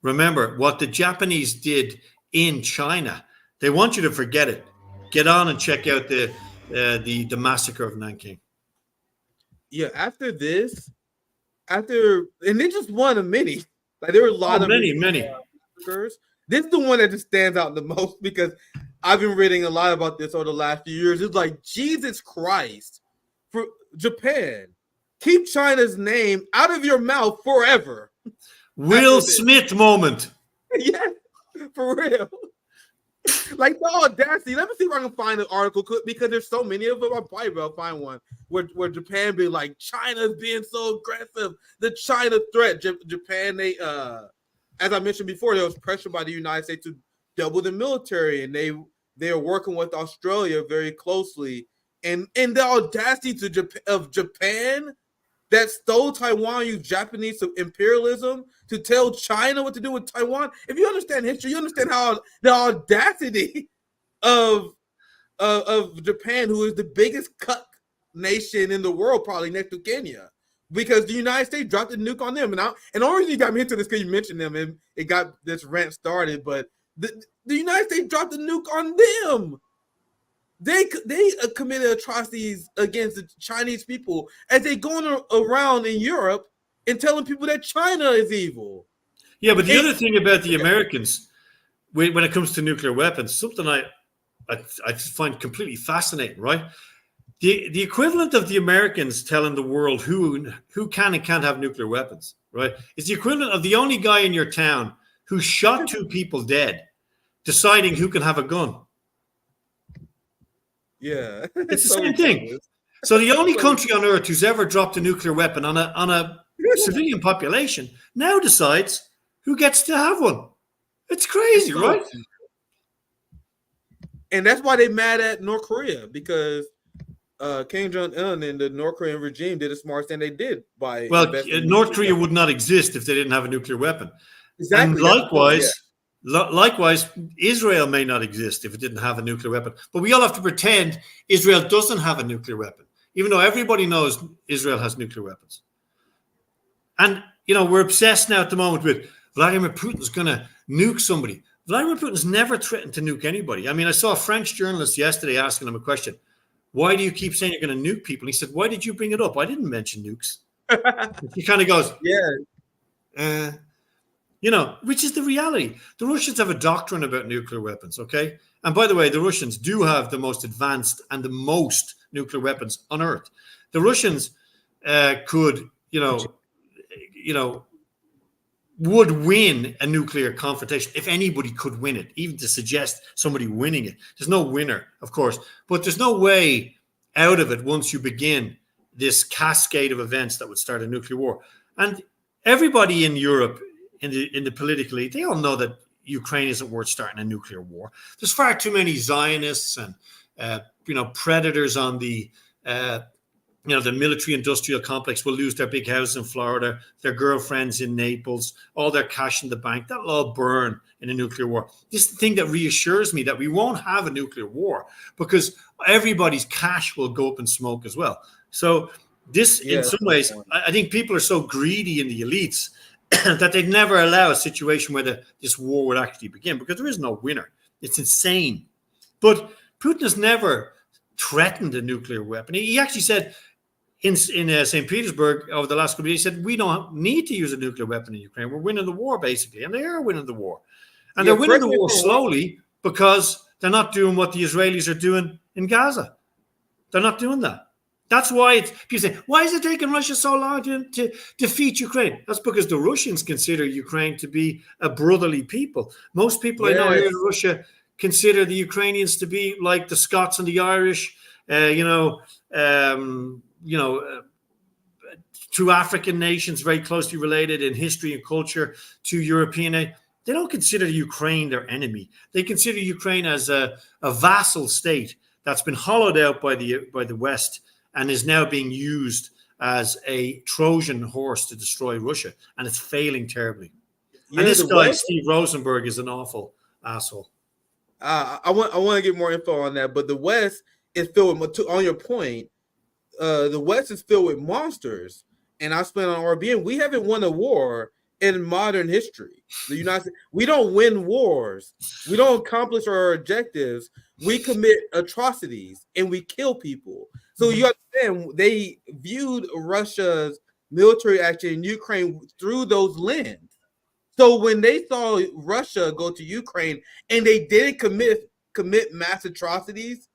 remember what the Japanese did in China. They want you to forget it. Get on and check out the massacre of Nanking. Yeah, after this, and they just one of many. Like there were a lot of many. This is the one that just stands out the most because I've been reading a lot about this over the last few years. It's like, Jesus Christ, for Japan, keep China's name out of your mouth forever. Will Smith moment. Yeah, for real. Like the audacity. Let me see if I can find an article because there's so many of them. I'll probably find one where Japan be like, China's being so aggressive. The China threat. Japan, they as I mentioned before, there was pressure by the United States to double the military, and they are working with Australia very closely. And the audacity of Japan that stole Taiwan, used Japanese imperialism to tell China what to do with Taiwan. If you understand history, you understand how the audacity of Japan, who is the biggest cuck nation in the world, probably next to Kenya, because the United States dropped a nuke on them. And the only reason you got me into this because you mentioned them and it got this rant started. But the United States dropped a nuke on them. They committed atrocities against the Chinese people as they going around in Europe and telling people that China is evil. Yeah, but the other thing about the Americans, when it comes to nuclear weapons, something I find completely fascinating, right? The equivalent of the Americans telling the world who can and can't have nuclear weapons, right, is the equivalent of the only guy in your town who shot 2 people dead deciding who can have a gun. Yeah, it's the same thing. So the only country on earth who's ever dropped a nuclear weapon on a civilian population now decides who gets to have one. It's crazy, right? And that's why they're mad at North Korea, because Kim Jong-un and the North Korean regime did a smart thing they did by. Well, North Korea would not exist if they didn't have a nuclear weapon. Exactly. And likewise, Israel may not exist if it didn't have a nuclear weapon. But we all have to pretend Israel doesn't have a nuclear weapon, even though everybody knows Israel has nuclear weapons. And, we're obsessed now at the moment with Vladimir Putin's going to nuke somebody. Vladimir Putin's never threatened to nuke anybody. I mean, I saw a French journalist yesterday asking him a question. Why do you keep saying you're going to nuke people? And he said, why did you bring it up? I didn't mention nukes. He kind of goes, which is the reality. The Russians have a doctrine about nuclear weapons, okay? And by the way, the Russians do have the most advanced and the most nuclear weapons on Earth. The Russians could, would win a nuclear confrontation if anybody could win it, even to suggest somebody winning it. There's no winner, of course, but there's no way out of it once you begin this cascade of events that would start a nuclear war. And everybody in Europe, in the political elite, they all know that Ukraine isn't worth starting a nuclear war. There's far too many Zionists and predators on the the military-industrial complex will lose their big house in Florida, their girlfriends in Naples, all their cash in the bank. That'll all burn in a nuclear war. This is the thing that reassures me that we won't have a nuclear war because everybody's cash will go up in smoke as well. So This, in some ways, I think people are so greedy in the elites that they'd never allow a situation where this war would actually begin, because there is no winner. It's insane. But Putin has never threatened a nuclear weapon. He actually said in St. Petersburg over the last couple of years, he said, we don't need to use a nuclear weapon in Ukraine. We're winning the war, basically. And they are winning the war. And they're winning the war slowly because they're not doing what the Israelis are doing in Gaza. They're not doing that. That's why people say, why is it taking Russia so long to defeat Ukraine? That's because the Russians consider Ukraine to be a brotherly people. Most people I know here in Russia consider the Ukrainians to be like the Scots and the Irish, two African nations very closely related in history and culture to European. They don't consider Ukraine their enemy. They consider Ukraine as a vassal state that's been hollowed out by the West and is now being used as a Trojan horse to destroy Russia, and it's failing terribly. And this guy, Steve Rosenberg, is an awful asshole. I want to get more info on that, but the West is filled with, on your point, the West is filled with monsters. And I spent on RBN, we haven't won a war in modern history. The United States, we don't win wars. We don't accomplish our objectives. We commit atrocities and we kill people. So you understand, they viewed Russia's military action in Ukraine through those lenses. So when they saw Russia go to Ukraine and they didn't commit mass atrocities,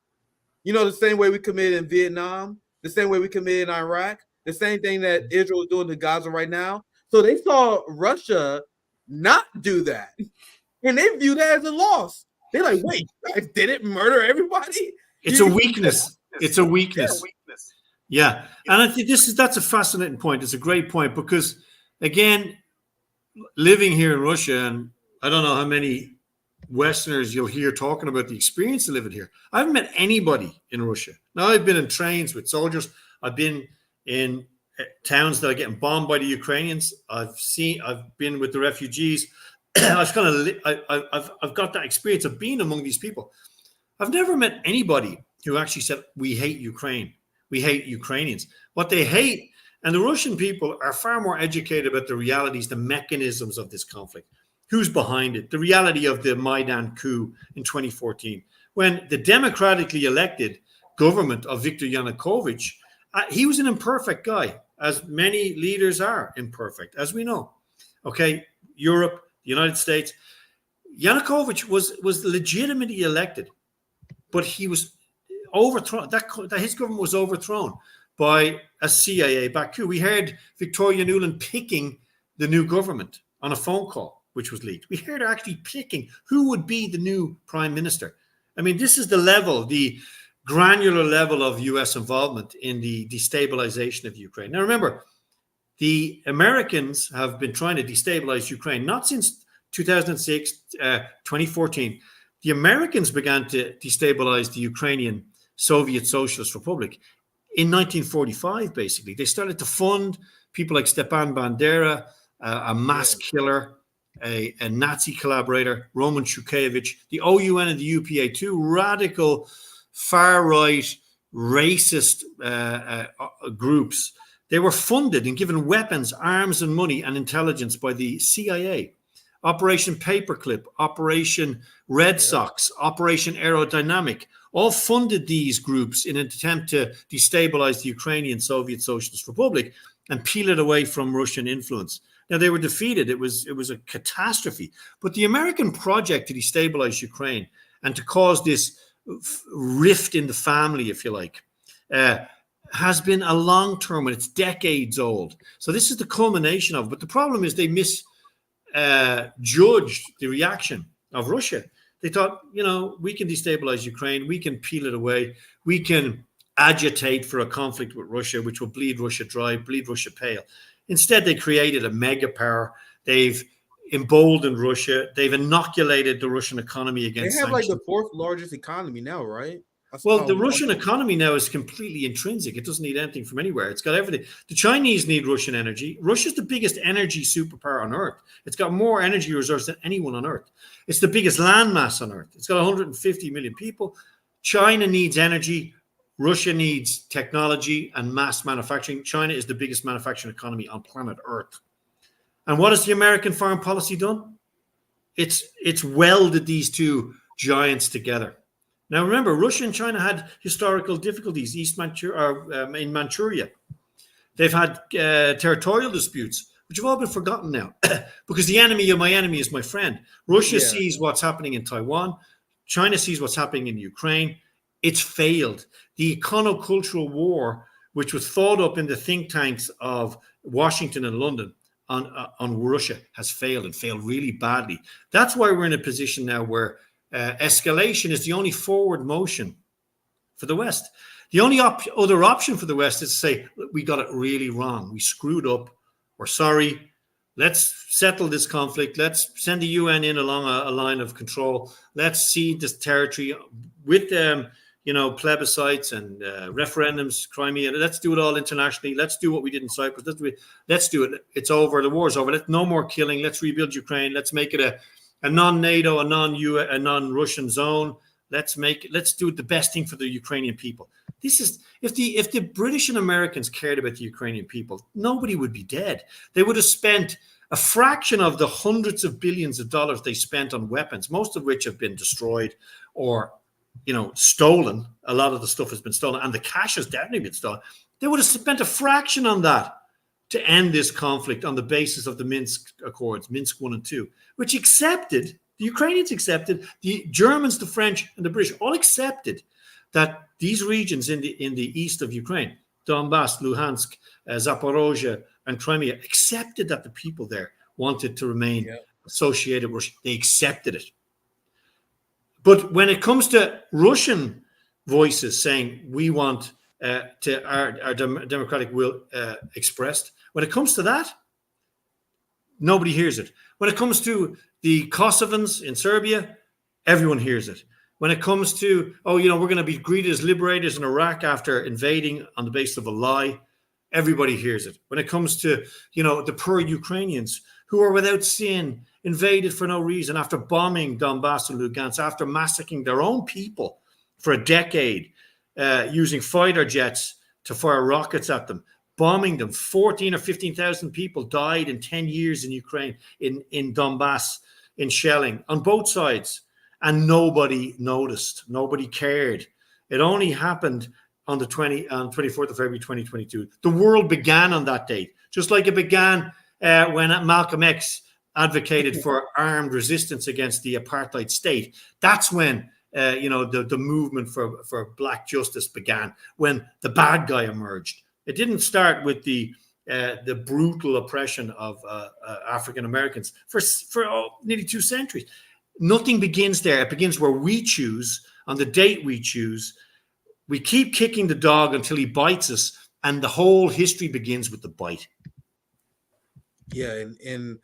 the same way we committed in Vietnam, the same way we committed in Iraq, the same thing that Israel is doing to Gaza right now. So they saw Russia not do that. And they view that as a loss. They're like, wait, you guys didn't murder everybody? It's a weakness. It's a weakness. Yeah. And I think that's a fascinating point. It's a great point because, again, living here in Russia, and I don't know how many Westerners you'll hear talking about the experience of living here. I haven't met anybody in Russia. Now, I've been in trains with soldiers. I've been in towns that are getting bombed by the Ukrainians. I've been with the refugees. I've got that experience of being among these people. I've never met anybody who actually said, we hate Ukraine. We hate Ukrainians. What they hate, and the Russian people are far more educated about the realities, the mechanisms of this conflict. Who's behind it? The reality of the Maidan coup in 2014, when the democratically elected government of Viktor Yanukovych, he was an imperfect guy, as many leaders are imperfect, as we know. Okay, Europe, the United States. Yanukovych was legitimately elected, but he was overthrown. That his government was overthrown by a CIA-backed coup. We heard Victoria Nuland picking the new government on a phone call, which was leaked. We heard her actually picking who would be the new prime minister. I mean, this is the level, the granular level of U.S. involvement in the destabilization of Ukraine. Now, remember, the Americans have been trying to destabilize Ukraine, not since 2006, 2014. The Americans began to destabilize the Ukrainian Soviet Socialist Republic in 1945, basically. They started to fund people like Stepan Bandera, a mass killer, a Nazi collaborator, Roman Shukevich, the OUN and the UPA, two radical, far-right, racist groups. They were funded and given weapons, arms and money and intelligence by the CIA. Operation Paperclip, Operation Red Sox, Operation Aerodynamic, all funded these groups in an attempt to destabilize the Ukrainian Soviet Socialist Republic and peel it away from Russian influence. Now, they were defeated. It was a catastrophe. But the American project to destabilize Ukraine and to cause this rift in the family, if you like, has been a long-term, and it's decades old. So this is the culmination of it. But the problem is they misjudged the reaction of Russia. They thought, we can destabilize Ukraine. We can peel it away. We can agitate for a conflict with Russia, which will bleed Russia dry, bleed Russia pale. Instead, they created a mega power. They've emboldened Russia. They've inoculated the Russian economy against sanctions. They have like the fourth largest economy now, right? Well, the Russian economy now is completely intrinsic. It doesn't need anything from anywhere. It's got everything. The Chinese need Russian energy. Russia's the biggest energy superpower on Earth. It's got more energy reserves than anyone on Earth. It's the biggest landmass on Earth. It's got 150 million people. China needs energy. Russia needs technology and mass manufacturing. China is the biggest manufacturing economy on planet Earth. And what has the American foreign policy done? It's welded these two giants together. Now, remember, Russia and China had historical difficulties in Manchuria. They've had territorial disputes, which have all been forgotten now, because the enemy of my enemy is my friend. Russia sees what's happening in Taiwan. China sees what's happening in Ukraine. It's failed. The econo-cultural war, which was thought up in the think tanks of Washington and London on Russia, has failed, and failed really badly. That's why we're in a position now where escalation is the only forward motion for the West. The only other option for the West is to say, we got it really wrong. We screwed up. We're sorry. Let's settle this conflict. Let's send the UN in along a line of control. Let's cede this territory with plebiscites and referendums, Crimea. Let's do it all internationally. Let's do what we did in Cyprus. Let's do it. It's over. The war's over. No more killing. Let's rebuild Ukraine. Let's make it a non-NATO, a non-Russian zone. Let's do the best thing for the Ukrainian people. This is if the British and Americans cared about the Ukrainian people, nobody would be dead. They would have spent a fraction of the hundreds of billions of dollars they spent on weapons, most of which have been destroyed or stolen. A lot of the stuff has been stolen, and the cash has definitely been stolen. They would have spent a fraction on that to end this conflict on the basis of the Minsk Accords, Minsk 1 and 2, which accepted, the Ukrainians accepted, the Germans, the French, and the British all accepted that these regions in the east of Ukraine, Donbass, Luhansk, Zaporozhye, and Crimea, accepted that the people there wanted to remain associated with Russia. They accepted it. But when it comes to Russian voices saying we want our democratic will expressed, when it comes to that, nobody hears it. When it comes to the Kosovans in Serbia, everyone hears it. When it comes to, we're going to be greeted as liberators in Iraq after invading on the basis of a lie, everybody hears it. When it comes to, the poor Ukrainians who are without sin, invaded for no reason after bombing Donbass and Lugansk, after massacring their own people for a decade, using fighter jets to fire rockets at them, bombing them. 14 or 15,000 people died in 10 years in Ukraine, in Donbass, in shelling on both sides. And nobody noticed. Nobody cared. It only happened on 24th of February, 2022. The world began on that date, just like it began when Malcolm X advocated for armed resistance against the apartheid state. That's when the movement for black justice began, when the bad guy emerged. It didn't start with the brutal oppression of African Americans for nearly 2 centuries. Nothing begins there. It begins where we choose, on the date we choose. We keep kicking the dog until he bites us, and the whole history begins with the bite. Yeah, and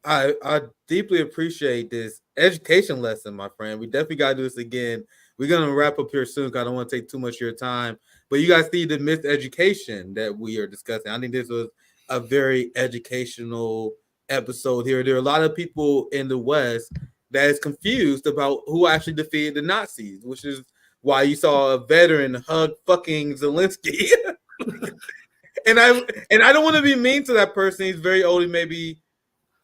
I deeply appreciate this education lesson, my friend. We definitely got to do this again. We're going to wrap up here soon because I don't want to take too much of your time. But you guys see the miseducation that we are discussing. I think this was a very educational episode here. There are a lot of people in the West that is confused about who actually defeated the Nazis, which is why you saw a veteran hug fucking Zelensky. and I don't want to be mean to that person. He's very old. He may be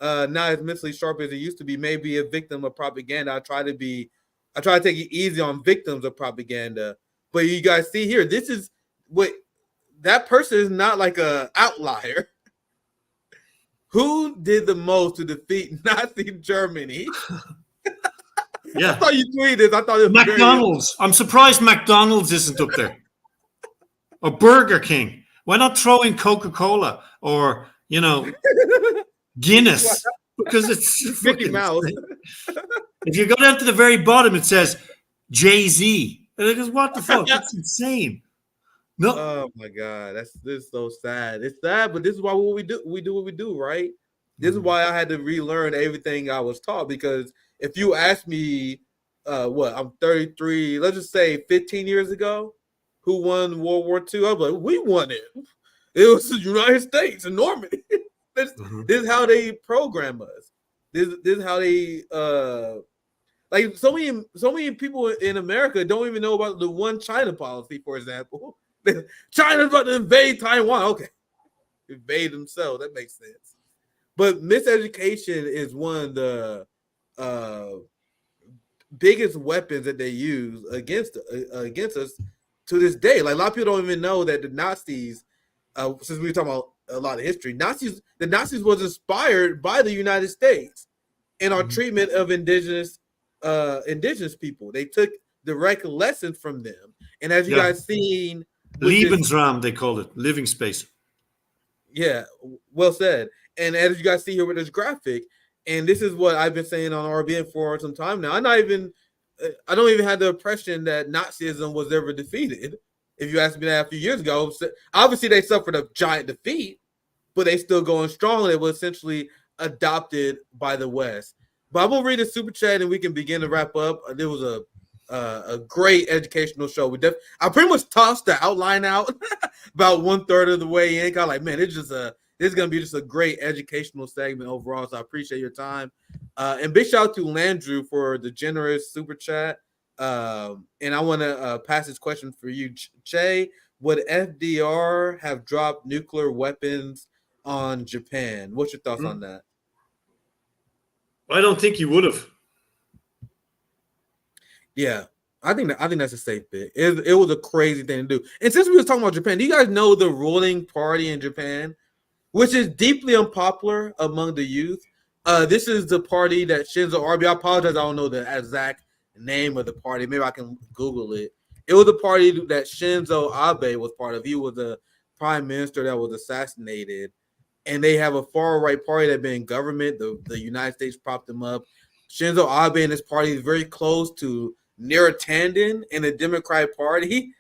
not as mentally sharp as he used to be. Maybe a victim of propaganda. I try to take it easy on victims of propaganda. But you guys see here, this is what that person is not like a outlier. Who did the most to defeat Nazi Germany? Yeah. I thought you tweeted this. I thought it was McDonald's. I'm surprised McDonald's isn't up there. Or Burger King. Why not throw in Coca-Cola or, Guinness? Because it's Mickey Mouse. If you go down to the very bottom, it says Jay-Z. Because what the fuck? That's insane. No. Oh my God, this is so sad. It's sad, but this is why we do what we do, right? This is why I had to relearn everything I was taught. Because if you ask me, I'm 33, let's just say 15 years ago, who won World War II? I was like, we won it. It was the United States and Normandy. This is how they program us. This is how they Like so many people in America don't even know about the one China policy, for example. China's about to invade Taiwan. Okay, invade themselves. That makes sense. But miseducation is one of the biggest weapons that they use against us to this day. Like a lot of people don't even know that the Nazis, since we were talking about a lot of history, the Nazis was inspired by the United States in our treatment of indigenous people. They took direct lessons from them. And as you guys seen, Lebensraum, they called it, living space. Yeah, well said. And as you guys see here with this graphic, and this is what I've been saying on RBN for some time now. I don't even have the impression that Nazism was ever defeated. If you asked me that a few years ago, obviously they suffered a giant defeat, but they still going strong. It was essentially adopted by the West. But I'm gonna read the super chat and we can begin to wrap up. There was a great educational show. I pretty much tossed the outline out about 1/3 of the way in. Kind of like, man, this is gonna be just a great educational segment overall. So I appreciate your time. And big shout out to Landrew for the generous super chat. And I want to pass this question for you, Chay. Would FDR have dropped nuclear weapons on Japan? What's your thoughts on that? I don't think he would have. Yeah, I think that's a safe bet. It was a crazy thing to do. And since we were talking about Japan, do you guys know the ruling party in Japan, which is deeply unpopular among the youth? This is the party that Shinzo Abe. I apologize, I don't know the exact name of the party. Maybe I can Google it. It was a party that Shinzo Abe was part of. He was a prime minister that was assassinated, and they have a far right party that been in government. The United States propped them up. Shinzo Abe and his party is very close to Neera Tanden in the Democratic Party.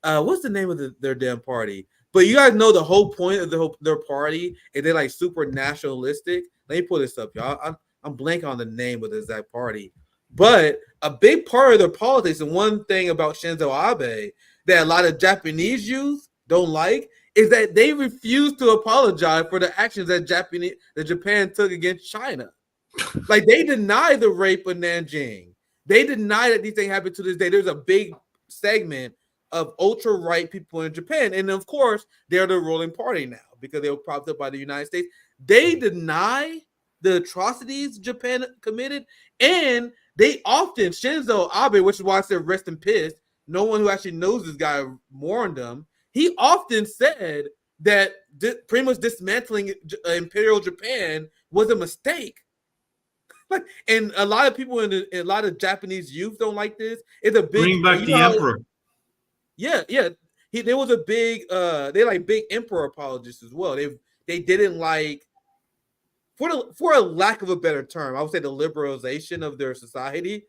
What's the name of their damn party? But you guys know the whole point of their party is they're like super nationalistic. Let me pull this up, y'all. I'm blanking on the name of the exact party. But a big part of their politics, and one thing about Shinzo Abe that a lot of Japanese youth don't like, is that they refuse to apologize for the actions that Japan took against China. Like they deny the rape of Nanjing. They deny that these things happen to this day. There's a big segment of ultra-right people in Japan. And of course, they're the ruling party now because they were propped up by the United States. They deny the atrocities Japan committed. And they often, Shinzo Abe, which is why I said rest in peace, no one who actually knows this guy mourned him. He often said that pretty much dismantling Imperial Japan was a mistake. Like, and a lot of people a lot of Japanese youth don't like this. It's a big bring back the emperor. Yeah. There was a big they like big emperor apologists as well. They didn't like, for a lack of a better term, I would say the liberalization of their society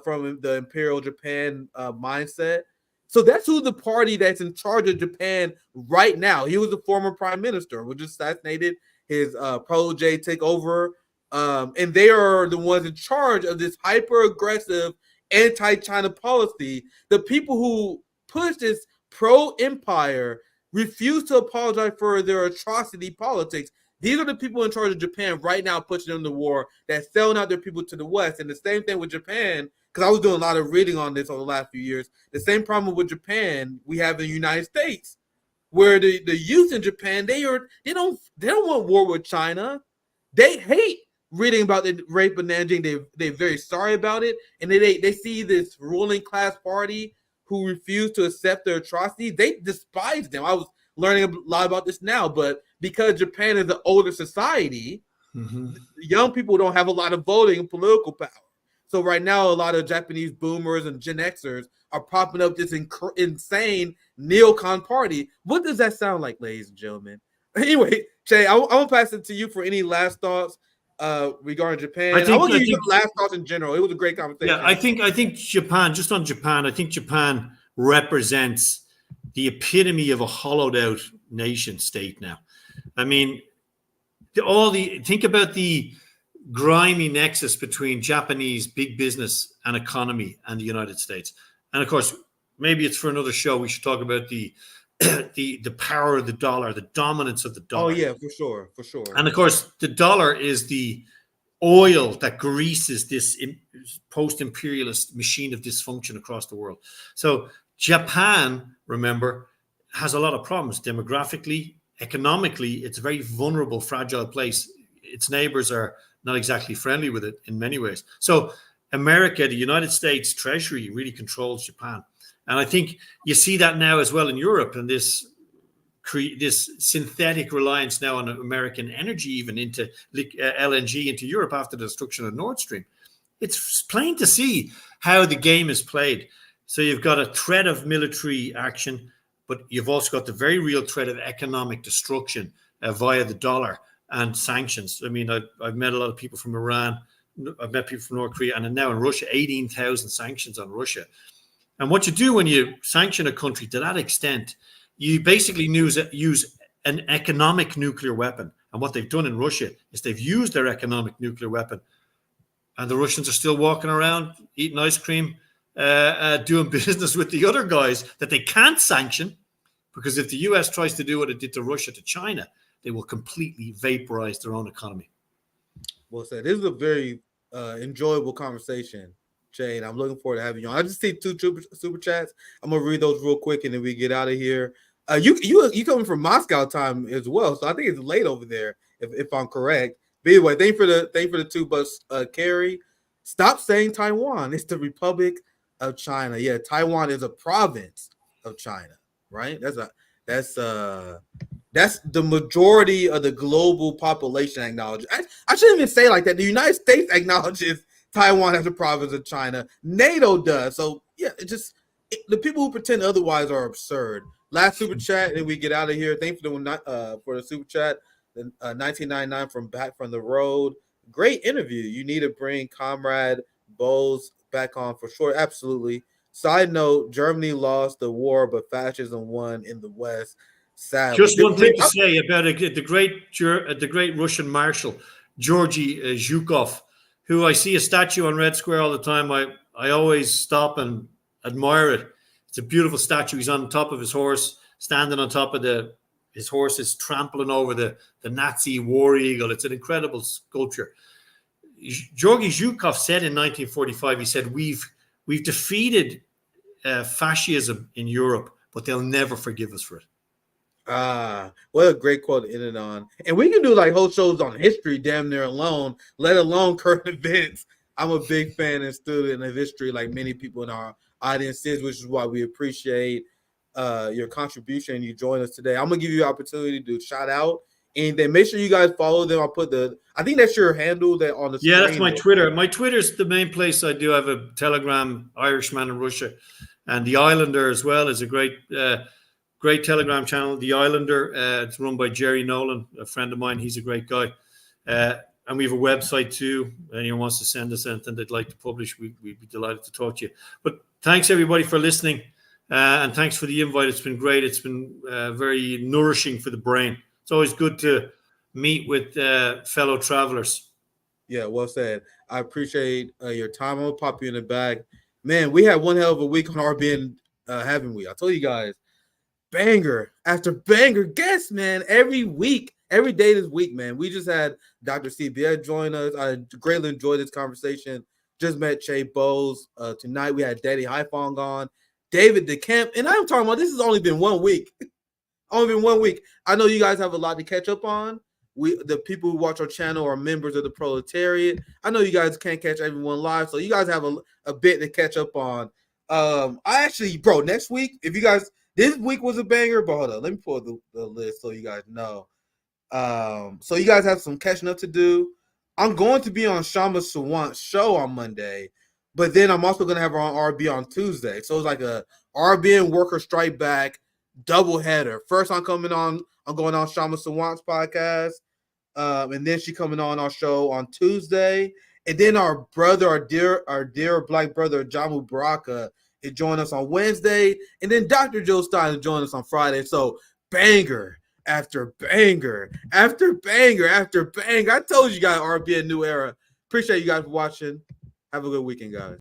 from the Imperial Japan mindset. So that's who the party that's in charge of Japan right now. He was the former prime minister, was just assassinated. His protege took over. And they are the ones in charge of this hyper-aggressive anti-China policy. The people who push this pro-empire refuse to apologize for their atrocity politics. These are the people in charge of Japan right now pushing them to war, that's selling out their people to the West. And the same thing with Japan, because I was doing a lot of reading on this over the last few years. The same problem with Japan we have in the United States, where the youth in Japan, they don't want war with China. They hate reading about the rape of Nanjing. They're very sorry about it, and they see this ruling class party who refuse to accept their atrocities. They despise them. I was learning a lot about this now, but because Japan is an older society, young people don't have a lot of voting and political power. So right now, a lot of Japanese boomers and Gen Xers are propping up this insane neocon party. What does that sound like, ladies and gentlemen? Anyway, Chay, I'm going to pass it to you for any last thoughts regarding Japan. I want to give you some last thoughts in general. It was a great conversation. Yeah, I think Japan, just on Japan, I think Japan represents the epitome of a hollowed out nation state now. I mean, think about the grimy nexus between Japanese big business and economy and the United States. And of course, maybe it's for another show. We should talk about the power of the dollar, the dominance of the dollar. Oh yeah, for sure. And of course, the dollar is the oil that greases this post-imperialist machine of dysfunction across the world. So Japan, remember, has a lot of problems demographically, economically. It's a very vulnerable, fragile place. Its neighbors are not exactly friendly with it in many ways. So America, the United States Treasury, really controls Japan. And I think you see that now as well in Europe, and this synthetic reliance now on American energy, even into LNG into Europe after the destruction of Nord Stream. It's plain to see how the game is played. So you've got a threat of military action, but you've also got the very real threat of economic destruction via the dollar and sanctions. I mean, I've met a lot of people from Iran. I've met people from North Korea, and now in Russia, 18,000 sanctions on Russia. And what you do when you sanction a country to that extent, you basically use an economic nuclear weapon. And what they've done in Russia is they've used their economic nuclear weapon. And the Russians are still walking around, eating ice cream, doing business with the other guys that they can't sanction, because if the US tries to do what it did to Russia, to China, they will completely vaporize their own economy. Well said. This is a very enjoyable conversation, Chay, and I'm looking forward to having you on. I just see 2 super chats. I'm gonna read those real quick and then we get out of here. You coming from Moscow time as well, so I think it's late over there if I'm correct. But anyway, thank for the $2, Carrie. Stop saying Taiwan. It's the Republic of China. Yeah, Taiwan is a province of China, right? That's the majority of the global population acknowledges. I shouldn't even say it like that. The United States acknowledges Taiwan as a province of China. NATO does. So yeah, the people who pretend otherwise are absurd. Last super chat, and then we get out of here. Thanks for the super chat. 1999 from Back from the Road. Great interview. You need to bring Comrade Bowes back on for sure. Absolutely. Side note: Germany lost the war, but fascism won in the West. Sadly. Just one thing to say about the great Russian marshal Georgy Zhukov, who I see a statue on Red Square all the time. I always stop and admire it. It's a beautiful statue. He's on top of his horse, standing on top of his horse is trampling over the Nazi war eagle. It's an incredible sculpture. Georgy Zhukov said in 1945, he said, we've defeated fascism in Europe, but they'll never forgive us for it. What a great quote to end it on. And we can do like whole shows on history damn near alone, let alone current events. I'm a big fan and student of history, like many people in our audiences, which is why we appreciate your contribution. You join us today. I'm gonna give you an opportunity to shout out and then make sure you guys follow them. I think that's your handle that on the screen. Yeah, that's my Twitter. My Twitter's the main place I do. I have a Telegram, Irishman in Russia, and The Islander as well is a great Telegram channel. The Islander, it's run by Jerry Nolan, a friend of mine. He's a great guy. And we have a website too. Anyone wants to send us anything they'd like to publish, we'd be delighted to talk to you. But thanks everybody for listening. And thanks for the invite. It's been great. It's been very nourishing for the brain. It's always good to meet with fellow travelers. Yeah, well said. I appreciate your time. I'm going to pop you in the back. Man, we had one hell of a week on RBN, haven't we? I told you guys, banger after banger guests, man, every week, every day this week, man. We just had Dr. CBS join us. I greatly enjoyed this conversation. Just met Chay Bowes. Tonight we had Daddy Haifong on, David DeCamp, and I'm talking about this has only been 1 week. Only been 1 week. I know you guys have a lot to catch up on. The people who watch our channel are members of the proletariat. I know you guys can't catch everyone live, so you guys have a bit to catch up on. Next week, if you guys, this week was a banger, but hold on, let me pull the list so you guys know. So you guys have some catching up to do. I'm going to be on Shama Sawant's show on Monday, but then I'm also going to have her on RB on Tuesday. So it's like a RBN Worker Strike Back double header. First I'm going on Shama Sawant's podcast, and then she coming on our show on Tuesday. And then our dear black brother Jamu Baraka is joining us on Wednesday, and then Dr. Joe Stein is joining us on Friday. So banger after banger after banger after banger. I told you guys RBN New Era. Appreciate you guys for watching. Have a good weekend, guys.